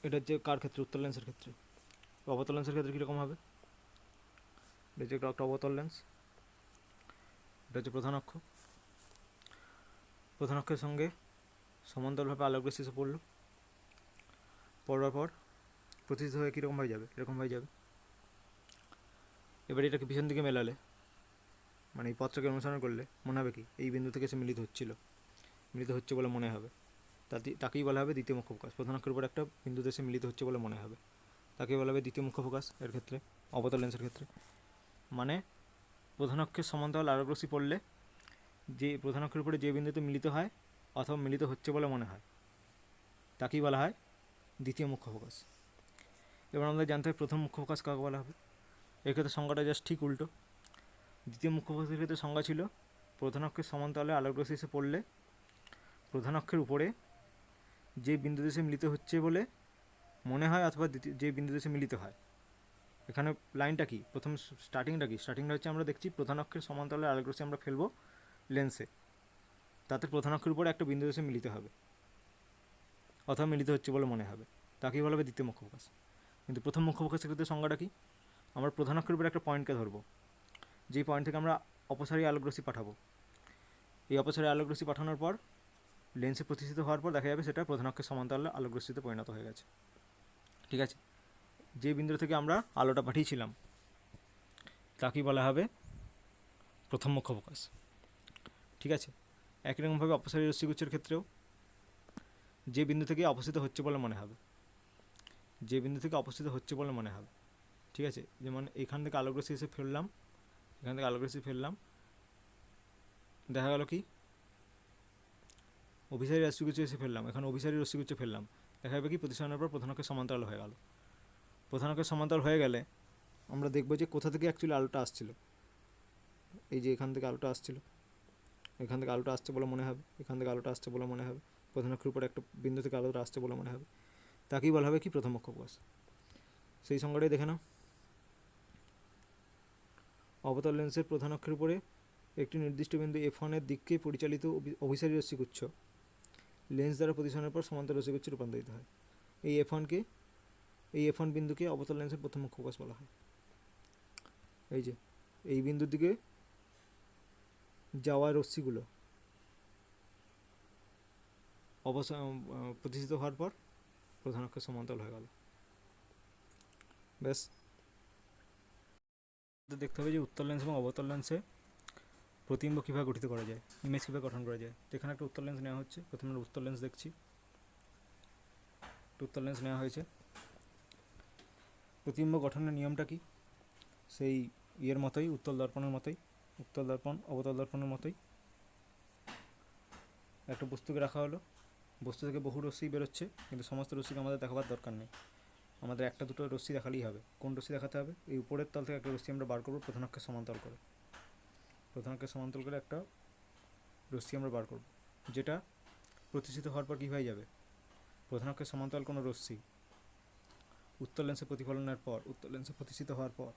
এটা হচ্ছে কার ক্ষেত্রে? উত্তল লেন্সের ক্ষেত্রে। অবতল লেন্সের ক্ষেত্রে কীরকম হবে? এটা হচ্ছে একটা অবতল লেন্স, এটা হচ্ছে প্রধান অক্ষ, প্রধান অক্ষের সঙ্গে সমান্তরালভাবে আলোকরশ্মি এসে পড়লো, পড়বার পর প্রতিষ্ঠিত হয়ে কীরকমভাবে যাবে? এরকমভাবে যাবে। এবার এটাকে পিছন দিকে মেলালে, মানে এই পথটাকে অনুসরণ করলে মনে হবে কি এই বিন্দু থেকে সে মিলিত হচ্ছে বলে মনে হবে। তাকেই বলা হবে দ্বিতীয় মুখ্য ফোকাস। প্রধান অক্ষের উপর একটা বিন্দুতে সে মিলিত হচ্ছে বলে মনে হবে, তাকেই বলা হবে দ্বিতীয় মুখ্য ফোকাস এর ক্ষেত্রে, অবতল লেন্সের ক্ষেত্রে। মানে প্রধান অক্ষের সমান্তরাল আলোক রশ্মি পড়লে যে প্রধান অক্ষের উপরে যে বিন্দুতে মিলিত হয় অথবা মিলিত হচ্ছে বলে মনে হয় তাকেই বলা হয় দ্বিতীয় মুখ্য ফোকাস। এবার আমাদের জানতে হবে প্রথম মুখ্য ফোকাস কাকে বলা হবে। এক্ষেত্রে সংজ্ঞাটা জাস্ট ঠিক উল্টো। দ্বিতীয় মুখ্য ফোকাসের ক্ষেত্রে সংজ্ঞা ছিল প্রধান অক্ষের সমান্তরালে আলোক রশ্মি এসে পড়লে প্রধান অক্ষের উপরে যে বিন্দুতে সে মিলিত হচ্ছে বলে মনে হয় অথবা যে বিন্দুতে সে মিলিত হয়। এখানে লাইনটা কি, প্রথম স্টার্টিংটা হচ্ছে আমরা দেখছি প্রধান অক্ষের সমান্তরালে আলোক রশ্মি আমরা ফেলবো লেন্সে, তাতে প্রধান অক্ষের উপরে একটা বিন্দুতে সে মিলিত হবে অথবা মিলিত হচ্ছে বলে মনে হবে, তাকেই বলা হবে দ্বিতীয় মুখ্য ফোকাস। কিন্তু প্রথম মুখ্য ফোকাসের ক্ষেত্রে সংজ্ঞাটা কি, আমরা প্রধান অক্ষের উপরে একটা পয়েন্টকে ধরবো, যেই পয়েন্ট থেকে আমরা অপসারী আলোক রশ্মি পাঠাবো। এই অপসারী আলোক রশ্মি পাঠানোর পর লেন্সে প্রতিষ্ঠিত হওয়ার পর দেখা যাবে সেটা প্রধান অক্ষের সমান্তরালে আলোক রশ্মিতে পরিণত হয়ে গেছে। ঠিক আছে, যে বিন্দু থেকে আমরা আলোটা পাঠিয়েছিলাম তাকেই বলা হবে প্রথম মুখ্য ফোকাস। ঠিক আছে, একই রকমভাবে অপসারী রশ্মিগুচ্ছের ক্ষেত্রেও যে বিন্দু থেকে অপসৃত হচ্ছে বলে মনে হবে, ঠিক আছে, যেমন এইখান থেকে আলোক রশ্মি এসে ফেললাম, দেখা গেল কি অভিসারী রশ্মিগুচ্ছ এসে ফেললাম, এখানে অভিসারী রশ্মিগুচ্ছ ফেললাম, দেখা যাবে কি প্রতিসরণের পর প্রধান অক্ষের সমান্তরাল হয়ে গেল। প্রধান অক্ষের সমান্তরাল হয়ে গেলে আমরা দেখব যে কোথা থেকে অ্যাকচুয়ালি আলোটা আসছিল। এই যে এখান থেকে আলোটা আসছিল, এখান থেকে আলোটা আসছে বলে মনে হবে, প্রধান অক্ষের উপর একটা বিন্দু থেকে আলোটা আসছে বলে মনে হবে, তাকেই বলা হবে কি প্রথম মুখ্য ফোকাস। সেই সংজ্ঞাটাই দেখে নাও। অবতল লেন্সের প্রধান অক্ষের উপরে একটি নির্দিষ্ট বিন্দু F1 এর দিককে পরিচালিত অভিসারী রশ্মিগুচ্ছ লেন্স দ্বারা প্রতিসরণের পর সমান্তর রশ্মিগুচ্ছে রূপান্তরিত হয়। এই F1 বিন্দুকে অবতল লেন্সের প্রথম মুখ্য ফোকাস বলা হয়। এই যে এই বিন্দুর দিকে যাওয়া রশ্মিগুলো প্রতিষ্ঠিত হওয়ার পর প্রধান অক্ষের সমান্তরাল হয়ে গেল। ব্যাস, দেখতে হবে যে উত্তল লেন্স এবং অবতল লেন্সে প্রতিবিম্ব কীভাবে গঠিত করা যায়, ইমেজ কীভাবে গঠন করা যায়। এখানে একটা উত্তল লেন্স নেওয়া হচ্ছে, প্রথমে আমরা উত্তল লেন্স দেখছি। উত্তল লেন্স নেওয়া হয়েছে, প্রতিবিম্ব গঠনের নিয়মটা কি, সেই ইয়ের মতোই, উত্তল দর্পণের মতোই, উত্তল দর্পণ অবতল দর্পণের মতোই। একটা বস্তুকে রাখা হলো, বস্তু থেকে বহু রশ্মি বেরোচ্ছে, কিন্তু সমস্ত রশ্মিকে আমাদের দেখাবার দরকার নেই, আমাদের একটা দুটো রশ্মি দেখালেই হবে। কোন রশ্মি দেখাতে হবে, এই উপরের তল থেকে একটা রশ্মি আমরা বার করবো প্রধান অক্ষের সমান্তরাল করে, একটা রশ্মি আমরা বার করব, যেটা প্রতিষ্ঠিত হওয়ার পর কী হয়ে যাবে, প্রধান অক্ষের সমান্তরাল কোনো রশ্মি উত্তল লেন্সে প্রতিষ্ঠিত হওয়ার পর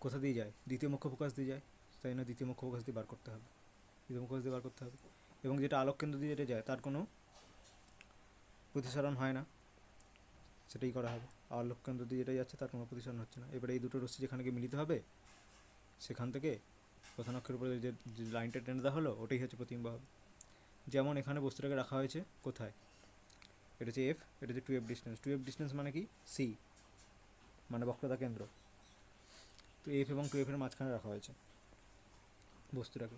কোথা দিয়ে যায়, দ্বিতীয় মুখ্য ফোকাস দিয়ে যায়, তাই না দ্বিতীয় মুখ্য ফোকাস দিয়ে বার করতে হবে, এবং যেটা আলোক কেন্দ্র দিয়ে যেটা যায় তার কোনো প্রতিসরণ হয় না, সেটাই করা হবে। আলোক কেন্দ্র দিয়ে যেটা যাচ্ছে তার কোনো প্রতিসরণ হচ্ছে না। এবারে এই দুটো রশ্মি যেখানে গিয়ে মিলিত হবে সেখান থেকে প্রধান অক্ষের উপরে যে লাইনটা টেনে দেওয়া হলো ওটাই হচ্ছে প্রতিবিম্ব হবে। যেমন এখানে বস্তুটাকে রাখা হয়েছে কোথায়, এটা হচ্ছে F, এটা হচ্ছে 2F ডিস্টেন্স। 2F ডিস্টেন্স মানে কি, C মানে বক্রতা কেন্দ্র। তো F এবং 2F এর মাঝখানে রাখা হয়েছে বস্তুটাকে।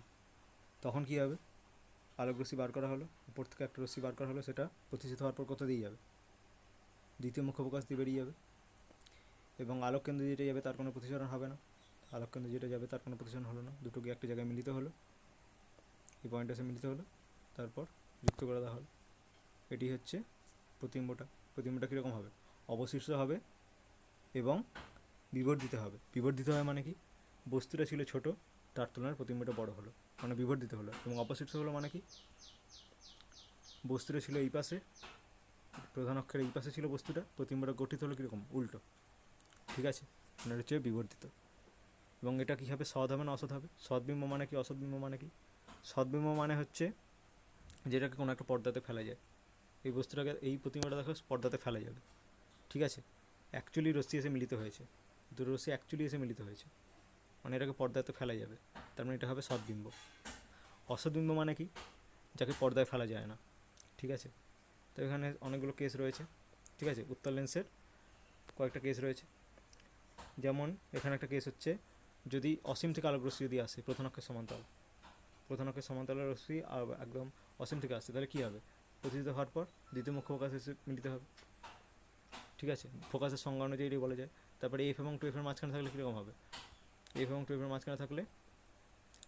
তখন কী হবে, আলোক রশ্মি বার করা হলো, উপর থেকে একটা রশ্মি বার করা হলো, সেটা প্রতিষ্ঠিত হওয়ার পর কোথা দিয়ে যাবে, দ্বিতীয় মুখ্য ফোকাস দিয়ে বেরিয়ে যাবে, এবং আলোক কেন্দ্র যেটা যাবে তার কোনো প্রতিসরণ হবে না, হলো না, দুটো গিয়ে একটা জায়গায় মিলিত হলো, এই পয়েন্টে এসে মিলিত হলো, তারপর যুক্ত করে দেওয়া হলো। এটি হচ্ছে প্রতিবিম্বটা কীরকম হবে, অবশিষ্ট হবে এবং বিবর্ধিত হবে। মানে কি, বস্তুটা ছিল ছোট, তার তুলনায় প্রতিবিম্বটা বড় হলো, মানে বিবর্ধিত হলো। এবং অবশিষ্ট হলো মানে কি, বস্তুটা ছিল এই পাশে, প্রধান অক্ষের এই পাশে ছিল বস্তুটা, প্রতিবিম্বটা গঠিত হলো কীরকম, উল্টো। ঠিক আছে, মানে হচ্ছে বিবর্ধিত। এবং এটা কী হবে, সৎ হবে না অসৎ হবে। সৎবিম্ব মানে কি, অসৎবিম্ব মানে কি, সৎবিম্ব মানে হচ্ছে যেটাকে কোনো একটা পর্দাতে ফেলা যায়, এই বস্তুটাকে, এই প্রতিবিম্বটা দেখো পর্দাতে ফেলা যাবে। ঠিক আছে, অ্যাকচুয়ালি রশ্মি এসে মিলিত হয়েছে, দুটো রশ্মি অ্যাকচুয়ালি এসে মিলিত হয়েছে, মানে এটাকে পর্দাতে ফেলা যাবে, তার মানে এটা হবে সৎবিম্ব। অসৎবিম্ব মানে কি, যাকে পর্দায় ফেলা যায় না। ঠিক আছে, তো এখানে অনেকগুলো কেস রয়েছে। ঠিক আছে, উত্তল লেন্সের কয়েকটা কেস রয়েছে। যেমন এখানে একটা কেস হচ্ছে, যদি অসীম থেকে আলোক রশ্মি যদি আসে প্রধান অক্ষের সমান্তরাল রশ্মি একদম অসীম থেকে আসছে, তাহলে কী হবে? প্রতিষ্ঠিত হওয়ার পর দ্বিতীয় মুখ্য ফোকাস এসে মিলিত হবে। ঠিক আছে, ফোকাসের সংজ্ঞা অনুযায়ী এটি বলা যায়। তারপরে এফ এবং টু এফের মাঝখানে থাকলে কীরকম হবে? এফ এবং টু এফের মাঝখানে থাকলে,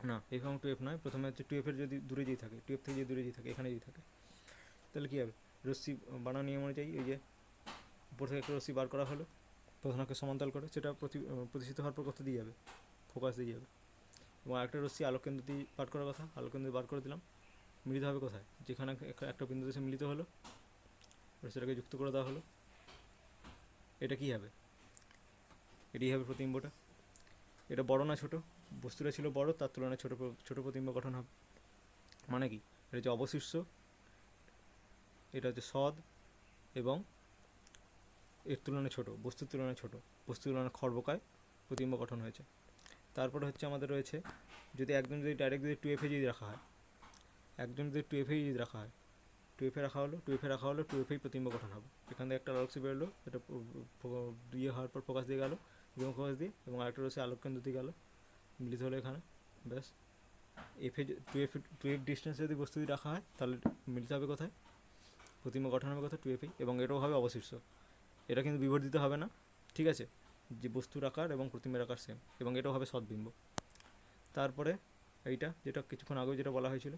না এফ এবং টু এফ নয়, প্রথমে হচ্ছে টু এফের যদি দূরে যেই থাকে, টু এফ থেকে যদি দূরে যেই থাকে, এখানে যদি থাকে, তাহলে কী হবে? রশ্মি বানানোর নিয়ম অনুযায়ী ওই যে উপর থেকে একটা রশ্মি বার করা হলো প্রধান অক্ষের সমান্তরাল করে, সেটা প্রতিষ্ঠিত হওয়ার পর কত দিয়ে যাবে? ফোকাস দিয়ে যাবে। এবং আরেকটা রশ্মি আলোক কেন্দ্র দিয়ে বার করার কথা, আলোক কেন্দ্র বার করে দিলাম, মিলিত হবে কোথায়? যেখানে একটা বিন্দুতে এসে মিলিত হলো, রশ্মিটাকে যুক্ত করে দেওয়া হলো, এটা কী হবে? এটাই হবে প্রতিবিম্বটা। এটা বড় না ছোট? বস্তুটা ছিল বড়, তার তুলনায় ছোট প্রতিবিম্ব গঠন হবে। মানে কি? এটা হচ্ছে অবশিষ্ট, এটা হচ্ছে সদ, এবং এর তুলনায় ছোট, বস্তুর তুলনায় ছোট, বস্তুর তুলনায় খর্বকায় প্রতিবিম্ব গঠন হয়েছে। তারপরে হচ্ছে আমাদের রয়েছে, যদি একজন যদি ডাইরেক্ট যদি টু এফে যদি রাখা হয়, একজন যদি টু এফেই যদি রাখা হয়, টু এফে রাখা হলো, টু এফেই প্রতিবিম্ব গঠন হবে। এখান থেকে একটা আলোক বেরোলো, এটা দিয়ে হওয়ার পর ফোকাস দিয়ে গেল, ফোকাস দিয়ে, এবং আরেকটা রয়েছে আলোক কেন্দ্র দিয়ে গেল, মিলিত হলো এখানে, ব্যাস। টু এফ ডিস্টেন্সে যদি বস্তু দিয়ে রাখা হয়, তাহলে মিলিত হবে কোথায়? প্রতিবিম্ব গঠন হবে কোথায়? টু এফেই, এবং এটাও হবে অবশিষ্ট। এটা কিন্তু বিবর্ধিত হবে না, ঠিক আছে, যে বস্তুর আকার এবং প্রতিবিম্বের আকার সেম, এবং এটাও হবে সদ্বিম্ব। তারপরে এইটা যেটা কিছুক্ষণ আগেও যেটা বলা হয়েছিল,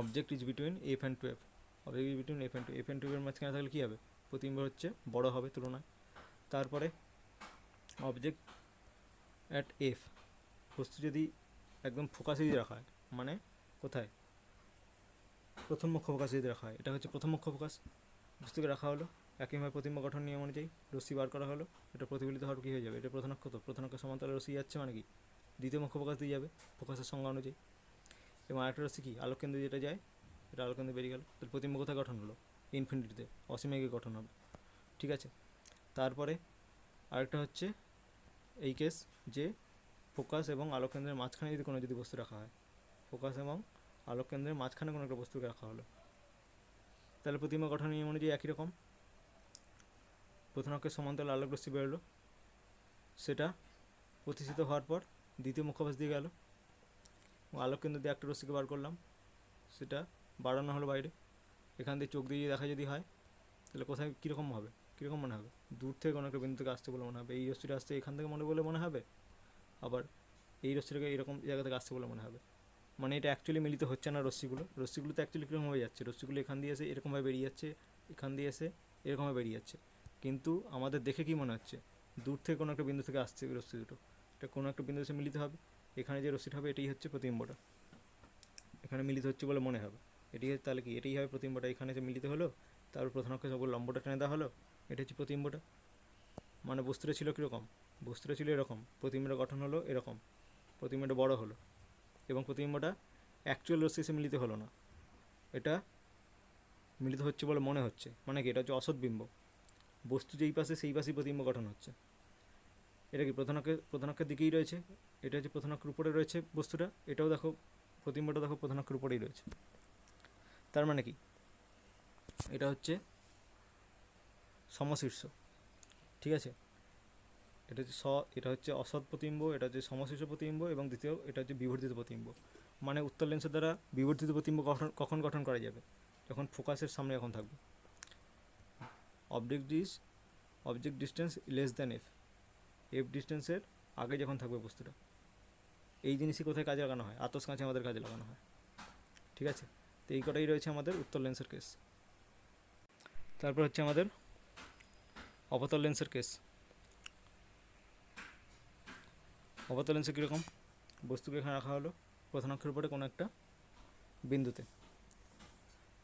object is between F and two F, object is between F and two এফের মাঝখানে থাকলে কী হবে? প্রতিবিম্ব হচ্ছে বড় হবে তুলনায়। তারপরে অবজেক্ট অ্যাট এফ, বস্তু যদি একদম ফোকাসে যদি রাখা হয়, মানে কোথায়? প্রথম মুখ্য ফোকাসে যদি রাখা হয়, এটা হচ্ছে প্রথম মুখ্য ফোকাস, বস্তুকে রাখা হলো, একইভাবে প্রতিবিম্ব গঠন নিয়ম অনুযায়ী রশ্মি বার করা হলো, এটা প্রতিফলিত হওয়ার কী হয়ে যাবে? এটা প্রধান অক্ষ, তো প্রধান অক্ষ সমান্তরাল রশ্মি যাচ্ছে, মানে কি দ্বিতীয় মুখ্য ফোকাস দিয়ে যাবে ফোকাসের সংজ্ঞা অনুযায়ী। এবং আরেকটা রশ্মি কি আলোক কেন্দ্রে যেটা যায়, এটা আলোক কেন্দ্রে বেরিয়ে গেল, তাহলে প্রতিবিম্ব কোথায় গঠন হলো? ইনফিনিটিতে, অসীমে গিয়ে গঠন হবে। ঠিক আছে, তারপরে আরেকটা হচ্ছে এই কেস, যে ফোকাস এবং আলোক কেন্দ্রের মাঝখানে যদি কোনো যদি বস্তু রাখা হয়, ফোকাস এবং আলোক কেন্দ্রের মাঝখানে কোনো একটা বস্তুকে রাখা হলো, তাহলে প্রতিবিম্ব গঠন নিয়ম অনুযায়ী একই রকম, প্রধান অক্ষের সমান্তরাল আলোক রশ্মি বেরোলো, সেটা প্রতিষ্ঠিত হওয়ার পর দ্বিতীয় মুখোপাস দিয়ে গেল, এবং আলোক কেন্দ্র দিয়ে একটা রশ্মিকে বার করলাম, সেটা বাড়ানো হলো বাইরে, এখান দিয়ে চোখ দিয়ে দেখা যদি হয়, তাহলে কোথায় কীরকম হবে, কীরকম মনে হবে? দূর থেকে কোনো একটা বিন্দু থেকে আসছে বলে মনে হবে, এই রশ্মিটা আসছে এখান থেকে মনে হবে, আবার এই রশ্মিটাকে এরকম জায়গা থেকে আসছে বলে মনে হবে। মানে এটা অ্যাকচুয়ালি মিলিত হচ্ছে না, রশ্মিগুলো তো অ্যাকচুয়ালি কীরকমভাবে যাচ্ছে, রশ্মিগুলো এখান দিয়ে এসে এরকমভাবে বেরিয়ে যাচ্ছে, এখান দিয়ে এসে এরকমভাবে বেরিয়ে যাচ্ছে, কিন্তু আমাদের দেখে কী মনে হচ্ছে? দূর থেকে কোনো একটা বিন্দু থেকে আসছে রশ্মি দুটো, এটা কোনো একটা বিন্দু এসে মিলিত হবে, এখানে যে রশ্মিটা হবে এটাই হচ্ছে প্রতিবিম্বটা, এখানে মিলিত হচ্ছে বলে মনে হবে, এটি তাহলে কি এটাই হবে প্রতিবিম্বটা, এখানে যে মিলিত হলো, তারপর প্রধান অক্ষে সব লম্বটা টেনে দেওয়া হলো, এটা হচ্ছে প্রতিবিম্বটা। মানে বস্তুটা ছিল কীরকম? বস্তুটা ছিল এরকম, প্রতিবিম্বটা গঠন হলো এরকম, প্রতিবিম্বটা বড় হলো, এবং প্রতিবিম্বটা অ্যাকচুয়াল রশ্মি এসে মিলিত হলো না, এটা মিলিত হচ্ছে বলে মনে হচ্ছে, মানে কি এটা হচ্ছে অসৎবিম্ব, বস্তু যেই পাশে সেই পাশেই প্রতিবিম্ব গঠন হচ্ছে। এটা কি প্রধান অক্ষের দিকেই রয়েছে, এটা হচ্ছে প্রধান অক্ষের উপরে রয়েছে বস্তুটা, এটাও দেখো প্রতিবিম্বটা দেখো প্রধান অক্ষের উপরেই রয়েছে, তার মানে কি এটা হচ্ছে সমশীর্ষ। ঠিক আছে, এটা হচ্ছে অসৎ প্রতিবিম্ব, এটা হচ্ছে সমশীর্ষ প্রতিবিম্ব, এবং দ্বিতীয় এটা হচ্ছে বিবর্ধিত প্রতিবিম্ব। মানে উত্তর লেন্সের দ্বারা বিবর্ধিত প্রতিবিম্ব কখন গঠন করা যাবে? যখন ফোকাসের সামনে যখন থাকবে, object distance less than F ডিস্টেন্সের আগে যখন থাকবে বস্তুটা। এই জিনিসই কোথায় কাজে লাগানো হয়? আতস কাঁচে আমাদের কাজে লাগানো হয়। ঠিক আছে, তো এই কটাই রয়েছে আমাদের উত্তর লেন্সের কেস। তারপর হচ্ছে আমাদের অবতল লেন্সের কেস। অবতল লেন্সে কীরকম? বস্তুকে এখানে রাখা হলো প্রধান অক্ষের উপরে কোনো একটা বিন্দুতে,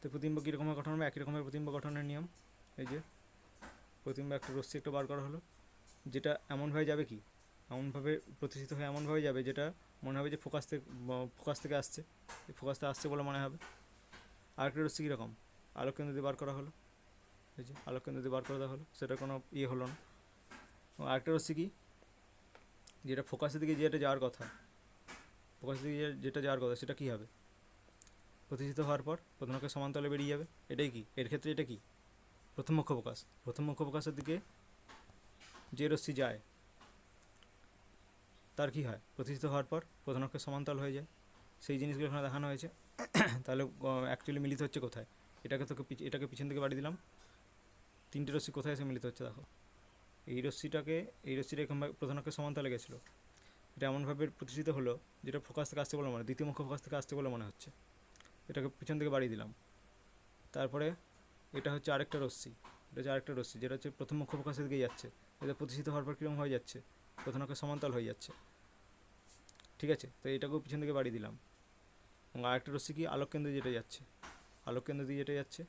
তো প্রতিবিম্ব কীরকমভাবে গঠন হবে? একই রকমের প্রতিবিম্ব গঠনের নিয়ম। এই যে প্রতিবিম্ব একটা রশ্মি একটা বার করা হলো, যেটা এমনভাবে যাবে, কি এমনভাবে প্রতিষ্ঠিত হয়ে এমনভাবে যাবে যেটা মনে হবে যে ফোকাস থেকে আসছে, ফোকাস থেকে আসছে বলে মনে হবে। আরেকটা রশ্মি কীরকম? আলোক কেন্দ্র দিয়ে বার করা হলো, এই যে আলোক কেন্দ্র দিয়ে বার করে দেওয়া হলো, সেটা কোনো হলো না। এবং আরেকটা রশ্মি কি, যেটা ফোকাসের দিকে যেটা যাওয়ার কথা, সেটা কী হবে? প্রতিষ্ঠিত হওয়ার পর প্রধান অক্ষের সমান্তরালে বেরিয়ে যাবে, এটাই কি এর ক্ষেত্রে এটা কি প্রথম মুখ্য ফোকাসের দিকে যে রশ্মি যায়, তার কী হয়, প্রতিষ্ঠিত হওয়ার পর প্রধান অক্ষের সমান্তরাল হয়ে যায়। সেই জিনিসগুলো এখানে দেখানো হয়েছে। তাহলে অ্যাকচুয়ালি মিলিত হচ্ছে কোথায়, এটাকে পিছন থেকে বাড়ি দিলাম, তিনটে রশ্মি কোথায় এসে মিলিত হচ্ছে দেখো। এই রশ্মিটা এরকম প্রধান অক্ষের সমান্তরালে গেছিলো, এটা এমনভাবে প্রতিষ্ঠিত হলো যেটা ফোকাস থেকে আসতে বলে দ্বিতীয় মুখ্য ফোকাস থেকে আসতে বলে মনে হচ্ছে। এটাকে পিছন থেকে বাড়িয়ে দিলাম। তারপরে এটা হচ্ছে আরেকটা রশ্মি, যেটা হচ্ছে প্রথম মুখ্য ফোকাসের দিকে যাচ্ছে। এটা প্রতিষ্ঠিত হওয়ার পর কীরকম হয়ে যাচ্ছে, প্রধান অক্ষের সমান্তরাল হয়ে যাচ্ছে। ঠিক আছে, তো এটাকেও পিছন থেকে বাড়িয়ে দিলাম। এবং আরেকটা রশ্মি কি, আলোক কেন্দ্রে যেটা যাচ্ছে,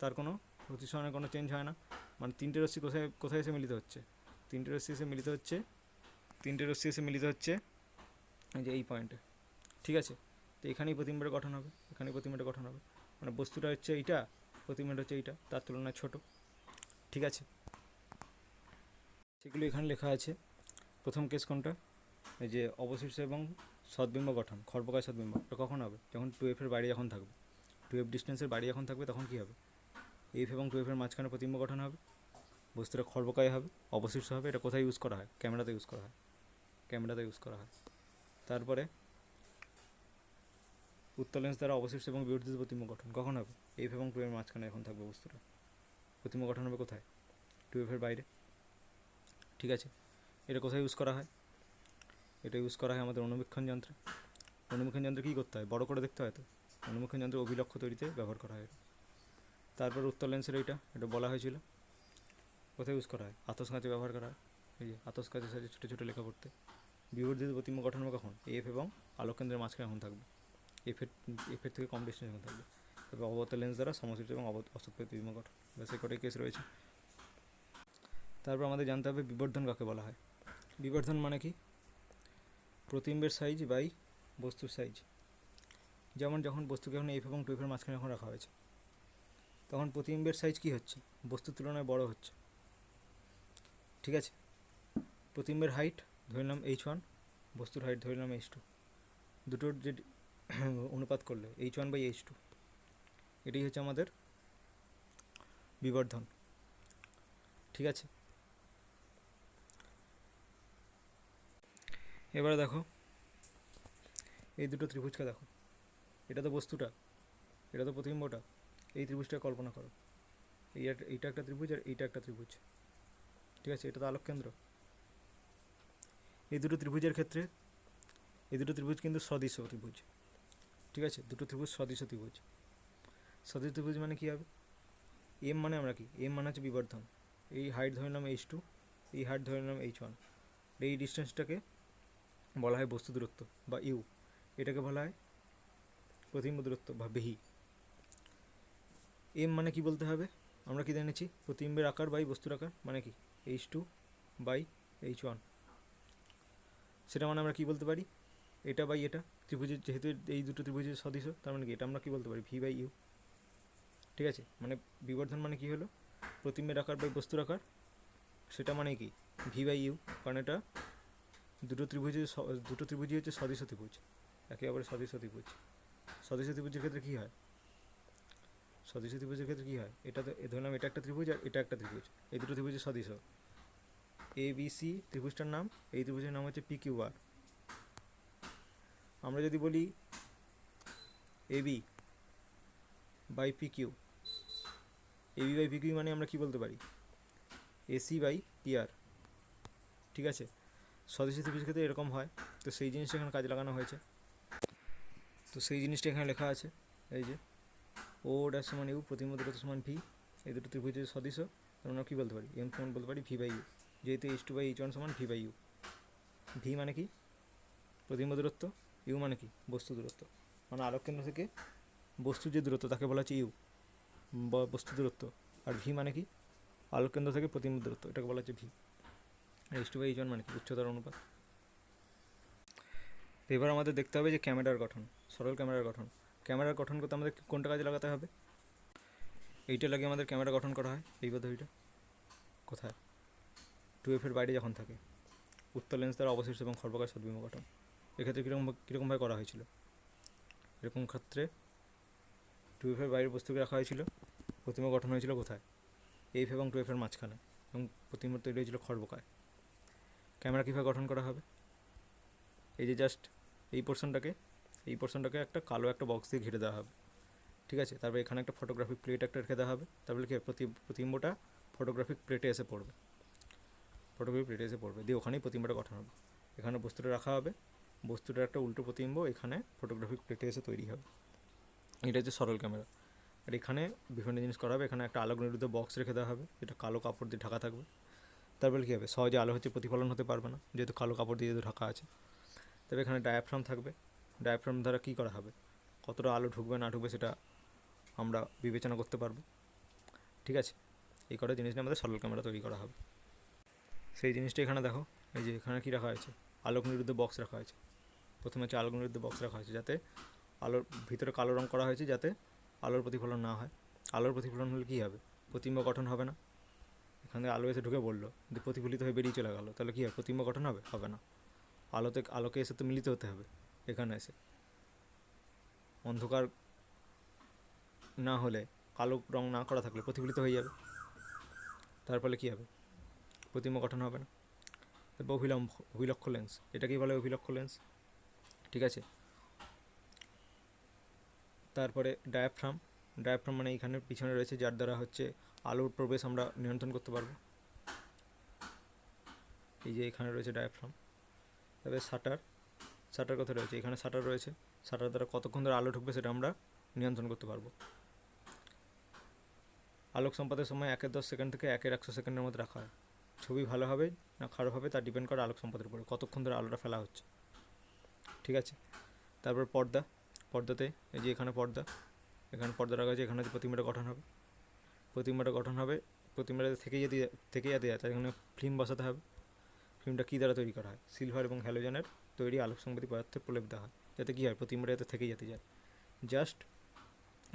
তার কোনো প্রতিসরণের কোনো চেঞ্জ হয় না। মানে তিনটে রশ্মি কোথায় এসে মিলিত হচ্ছে, তিনটে রশ্মি এসে মিলিত হচ্ছে এই যে এই পয়েন্টে। ঠিক আছে, তো এখানেই প্রতিবিম্বের গঠন হবে, মানে বস্তুটা হচ্ছে এইটা, প্রতিবিম্বটা হচ্ছে এইটা, তার তুলনায় ছোট। ঠিক আছে, সেগুলো এখানে লেখা আছে। প্রথম কেস কোনটা, এই যে অবশিষ্ট এবং সদ্বিম্ব গঠন, খর্বকায় সদ্বিম্ব, এটা কখন হবে, যখন 2f এর বাইরে যখন থাকবে, 2f ডিস্টেন্সের বাইরে যখন থাকবে তখন কী হবে, f এবং 2f এর মাঝখানে প্রতিবিম্ব গঠন হবে, বস্তুটা খর্বকায় হবে, অবশিষ্ট হবে। এটা কোথায় ইউজ করা হয়, ক্যামেরাতে ইউজ করা হয়। তারপরে উত্তল লেন্স দ্বারা অবশিষ্ট এবং বিবর্ধিত প্রতিবিম্ব গঠন কখন হবে, f এবং 2 এর মাঝখানে যখন থাকবে বস্তুটা, প্রতিবিম্ব গঠন হবে কোথায়, 2f এর বাইরে। ঠিক আছে, এটা কোথায় ইউজ করা হয়, এটা ইউজ করা হয় আমাদের অনুবীক্ষণ যন্ত্রে। অনুবীক্ষণ যন্ত্রে কী করতে হয়, বড় করে দেখতে হয়, তো অনুবীক্ষণ যন্ত্রে অভিলক্ষ্য তৈরিতে ব্যবহার করা হয়। তারপর উত্তল লেন্সের এটা বলা হয়েছিল কোথায় ইউজ করা হয়, আতস কাঁচে ব্যবহার করা হয়। এই যে আতস কাঁচের সাথে ছোটো ছোটো লেখা পড়তে। বিবর্ধিত প্রতিবিম্ব গঠন হবে কখন, এফ এবং আলোককেন্দ্রের মাঝখানে এখন থাকবে, এফের থেকে কম ডিস্টেন্স এখন থাকবে। তবে অবতল লেন্স দ্বারা সমশিষ্ট এবং অসৎ প্রতিবিম্ব গঠন, ব্যাস এই কটাই কেস রয়েছে। তারপর আমাদের জানতে হবে বিবর্ধন কাকে বলা হয়। বিবর্ধন মানে কি, প্রতিবিম্বের সাইজ বাই বস্তুর সাইজ। যেমন যখন বস্তুকে এখন এফ এবং 2f এর মাঝখানে এখন রাখা হয়েছে, তখন প্রতিবিম্বের সাইজ কী হচ্ছে, বস্তুর তুলনায় বড় হচ্ছে। ঠিক আছে, প্রতিবিম্বের হাইট ধরে নিলাম h1, বস্তুর হাইট ধরে নিলাম h2, দুটোর যে অনুপাত করলে h1/h2, এটাই হচ্ছে আমাদের বিবর্ধন। ঠিক আছে, এবারে দেখো এই দুটো ত্রিভুজকে দেখো, এটা তো বস্তুটা, এটা তো প্রতিবিম্বটা। এই ত্রিভুজটা কল্পনা করো, এইটা একটা ত্রিভুজ আর এইটা একটা ত্রিভুজ। ঠিক আছে, এটা তো আলোক কেন্দ্র। এই দুটো ত্রিভুজের ক্ষেত্রে এই দুটো ত্রিভুজ কিন্তু সদৃশ ত্রিভুজ। ঠিক আছে, দুটো ত্রিভুজ সদৃশ ত্রিভুজ। সদৃশ ত্রিভুজ মানে কী হবে, এম মানে আমরা কি, এম মানে হচ্ছে বিবর্ধন। এই হাইট ধরে নিলাম h2, এই হাইট ধরে নিলাম h1, এই ডিস্টেন্সটাকে বলা হয় বস্তু দূরত্ব বা ইউ, এটাকে বলা হয় প্রতিবিম্ব দূরত্ব বা বেহি। এম মানে কি বলতে হবে, আমরা কি জেনেছি, প্রতিবিম্বের আকার বাই বস্তুর আকার মানে কি h2/h1। সেটা মানে আমরা কি বলতে পারি, এটা বাই এটা, ত্রিভুজের যেহেতু এই দুটো ত্রিভুজের সদৃশ, তার মানে কি এটা আমরা কি বলতে পারি v/u। ঠিক আছে, মানে বিবর্ধন মানে কি হলো, প্রতিবিম্বের আকার বাই বস্তুর আকার, সেটা মানে কি v/u, কারণ এটা দুটো ত্রিভুজই হচ্ছে সদৃশ ত্রিভুজ, একেবারে সদৃশ ত্রিভুজ। সদৃশ ত্রিভুজের ক্ষেত্রে কী হয়, এটা তো ধরলাম এটা একটা ত্রিভুজ আর এটা একটা ত্রিভুজ, এই দুটো ত্রিভুজের সদৃশ। ABC ত্রিভুজটার নাম, এই ত্রিভুজের নাম হচ্ছে PQR। আমরা যদি বলি AB/PQ, AB/PQ মানে আমরা কি বলতে পারি, AC/PR। ঠিক আছে, সদৃশ ত্রিভুজের ক্ষেত্রে এরকম হয়, তো সেই জিনিসটা এখানে কাজে লাগানো হয়েছে। তো সেই জিনিসটা এখানে লেখা আছে, এই যে O'=U, প্রতিবিম্ব দূরত্ব সমান V, এই দুটো ত্রিভুজের সদৃশ, আমরা কী বলতে পারি, M সমান বলতে পারি v/u, যেহেতু h2/h1 সমান v/u। v মানে কি প্রতিবিম্ব দূরত্ব, ইউ মানে কি বস্তু দূরত্ব, মানে আলোক কেন্দ্র থেকে বস্তুর যে দূরত্ব তাকে বলা হচ্ছে ইউ বা বস্তু দূরত্ব। আর ভি মানে কি আলোক কেন্দ্র থেকে প্রতিবিম্ব দূরত্ব, এটাকে বলা হচ্ছে ভি। h2/h1 মানে কি উচ্চতার অনুপাত। তো এবার আমাদের দেখতে হবে যে ক্যামেরার গঠন, সরল ক্যামেরার গঠন করতে আমাদের কোনটা কাজে লাগাতে হবে, এইটা লাগিয়ে আমাদের ক্যামেরা গঠন করা হয় এই পদ্ধতিটা। কোথায়, 2f এর বাইরে যখন থাকে, উত্তল লেন্স দ্বারা অবশিষ্ট এবং খর্বকায় সদ্বিম্ব গঠন। এক্ষেত্রে কীরকমভাবে করা হয়েছিল, এরকম ক্ষেত্রে 2f এর বাইরের বস্তুকে রাখা হয়েছিল, প্রতিবিম্ব গঠন হয়েছিল কোথায়, f এবং 2f এর মাঝখানে, এবং প্রতিবিম্ব তৈরি হয়েছিল খর্বকায়। ক্যামেরা কীভাবে গঠন করা হবে, এই যে জাস্ট এই পোর্শনটাকে একটা কালো একটা বক্স দিয়ে ঘিরে দেওয়া হবে, ঠিক আছে। তারপর এখানে একটা ফটোগ্রাফিক প্লেট একটা রেখে দেওয়া হবে, তারপরে কি প্রতিবিম্বটা ফটোগ্রাফিক প্লেটে এসে পড়বে, দিয়ে ওখানেই প্রতিবিম্বটা গঠন হবে। এখানে বস্তুটা রাখা হবে, বস্তুটার একটা উল্টো প্রতিবিম্ব এখানে ফটোগ্রাফিক প্লেটে এসে তৈরি হবে। এটা হচ্ছে সরল ক্যামেরা। আর এখানে বিভিন্ন জিনিস করা হবে, এখানে একটা আলোক নিরোধ বক্স রেখে দেওয়া হবে, যেটা কালো কাপড় দিয়ে ঢাকা থাকবে। তারপরে কী হবে, সহজে আলো হচ্ছে প্রতিফলন হতে পারবে না, যেহেতু কালো কাপড় দিয়ে ঢাকা আছে। তবে এখানে ডায়াফ্রাম থাকবে, ডায়াফ্রাম দ্বারা কী করা হবে, কতটা আলো ঢুকবে না ঢুকবে সেটা আমরা বিবেচনা করতে পারবো, ঠিক আছে। এই কটা জিনিস নিয়ে আমাদের সরল ক্যামেরা তৈরি করা হবে। সেই জিনিসটা এখানে দেখো, এই যে এখানে কী রাখা হয়েছে, আলোক নিরুদ্ধ বক্স রাখা হয়েছে। প্রথমে হচ্ছে আলোক নিরুদ্ধ বক্স রাখা হয়েছে, যাতে আলোর ভিতরে কালো রঙ করা হয়েছে, যাতে আলোর প্রতিফলন না হয়। আলোর প্রতিফলন হলে কী হবে, প্রতিবিম্ব গঠন হবে না। এখানে আলো এসে ঢুকে পড়লো, যদি প্রতিফলিত হয়ে বেরিয়ে চলে গেলো, তাহলে কী হবে, প্রতিবিম্ব গঠন হবে না। আলোকে এসে তো মিলিত হতে হবে, এখানে এসে অন্ধকার না হলে, কালো রঙ না করা থাকলে প্রতিফলিত হয়ে যাবে, তার ফলে কী হবে, প্রতিবিম্ব গঠন হবে না। তারপর অভিলক্ষ লেন্স, এটাকেই বলে অভিলক্ষ লেন্স, ঠিক আছে। তারপরে ডায়াফ্রাম মানে এইখানে পিছনে রয়েছে, যার দ্বারা হচ্ছে আলোর প্রবেশ আমরা নিয়ন্ত্রণ করতে পারবো। এই যে এখানে রয়েছে ডায়াফ্রাম। তবে শাটার কথা রয়েছে, এখানে শাটার রয়েছে, শাটার দ্বারা কতক্ষণ ধরে আলো ঢুকবে সেটা আমরা নিয়ন্ত্রণ করতে পারবো। আলোক সম্পাদের সময় 1/10 সেকেন্ড থেকে 1/100 সেকেন্ডের মধ্যে রাখা হয়। ছবি ভালো হবে না খারাপ হবে তা ডিপেন্ড করে আলোক সম্পাদের উপরে, কতক্ষণ ধরে আলোটা ফেলা হচ্ছে, ঠিক আছে। তারপর পর্দাতে এই যে এখানে পর্দা রাখা আছে, এখানে প্রতিবিম্বটা গঠন হবে, প্রতিবিম্বটা থেকে যেতে যায়, তাই এখানে ফিল্ম বসাতে হবে। ফিল্মটা কী দ্বারা তৈরি করা হয়, সিলভার এবং হ্যালোজেনের তৈরি আলোক সংবেদী পদার্থে প্রলেপ দেওয়া হয়, যাতে কী হয়, প্রতিবিম্বটা যাতে থেকে যেতে যায়। জাস্ট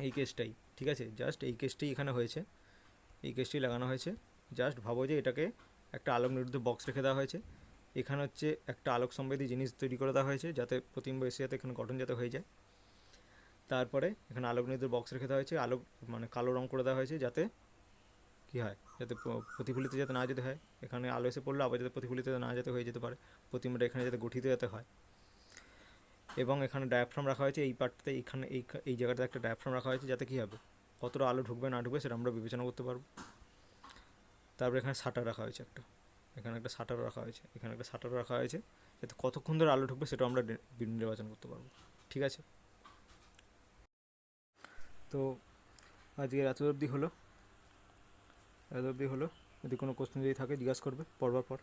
এই কেসটাই, ঠিক আছে, জাস্ট এই কেসটাই এখানে হয়েছে, এই কেসটি লাগানো হয়েছে। জাস্ট ভাবো যে এটাকে একটা আলোক নিরুদ্ধ বক্স রেখে দেওয়া হয়েছে, এখানে হচ্ছে একটা আলোক সংবেদী জিনিস তৈরি করে দেওয়া হয়েছে, যাতে প্রতিবিম্ব এসে যাতে এখানে গঠন যাতে হয়ে যায়। তারপরে এখানে আলোক নিরুদ্ধ বক্স রেখে দেওয়া হয়েছে, মানে কালো রঙ করে দেওয়া হয়েছে, যাতে কী হয়, যাতে প্রতিফলিত যাতে না যেতে হয়, এখানে আলো এসে পড়লে আবার যাতে প্রতিফলিত না যেতে হয়ে যেতে পারে, প্রতিবিম্বটা এখানে যাতে গঠিত যাতে হয়। এবং এখানে ডায়াফ্রাম রাখা হয়েছে, এই পার্টটাতে এইখানে এই জায়গাটাতে একটা ডায়াফ্রাম রাখা হয়েছে, যাতে কী হবে, কতটা আলো ঢুকবে না ঢুকবে সেটা আমরা বিবেচনা করতে পারবো। তারপরে এখানে শাটার রাখা হয়েছে এখানে একটা শাটার রাখা হয়েছে, যাতে কতক্ষণ ধরে আলো ঢুকবে সেটা আমরা নির্বাচন করতে পারবো, ঠিক আছে। তো আজকের এত অবধি হলো, যদি কোনো কোশ্চেন যদি থাকে জিজ্ঞাসা করবে পড়বার পর।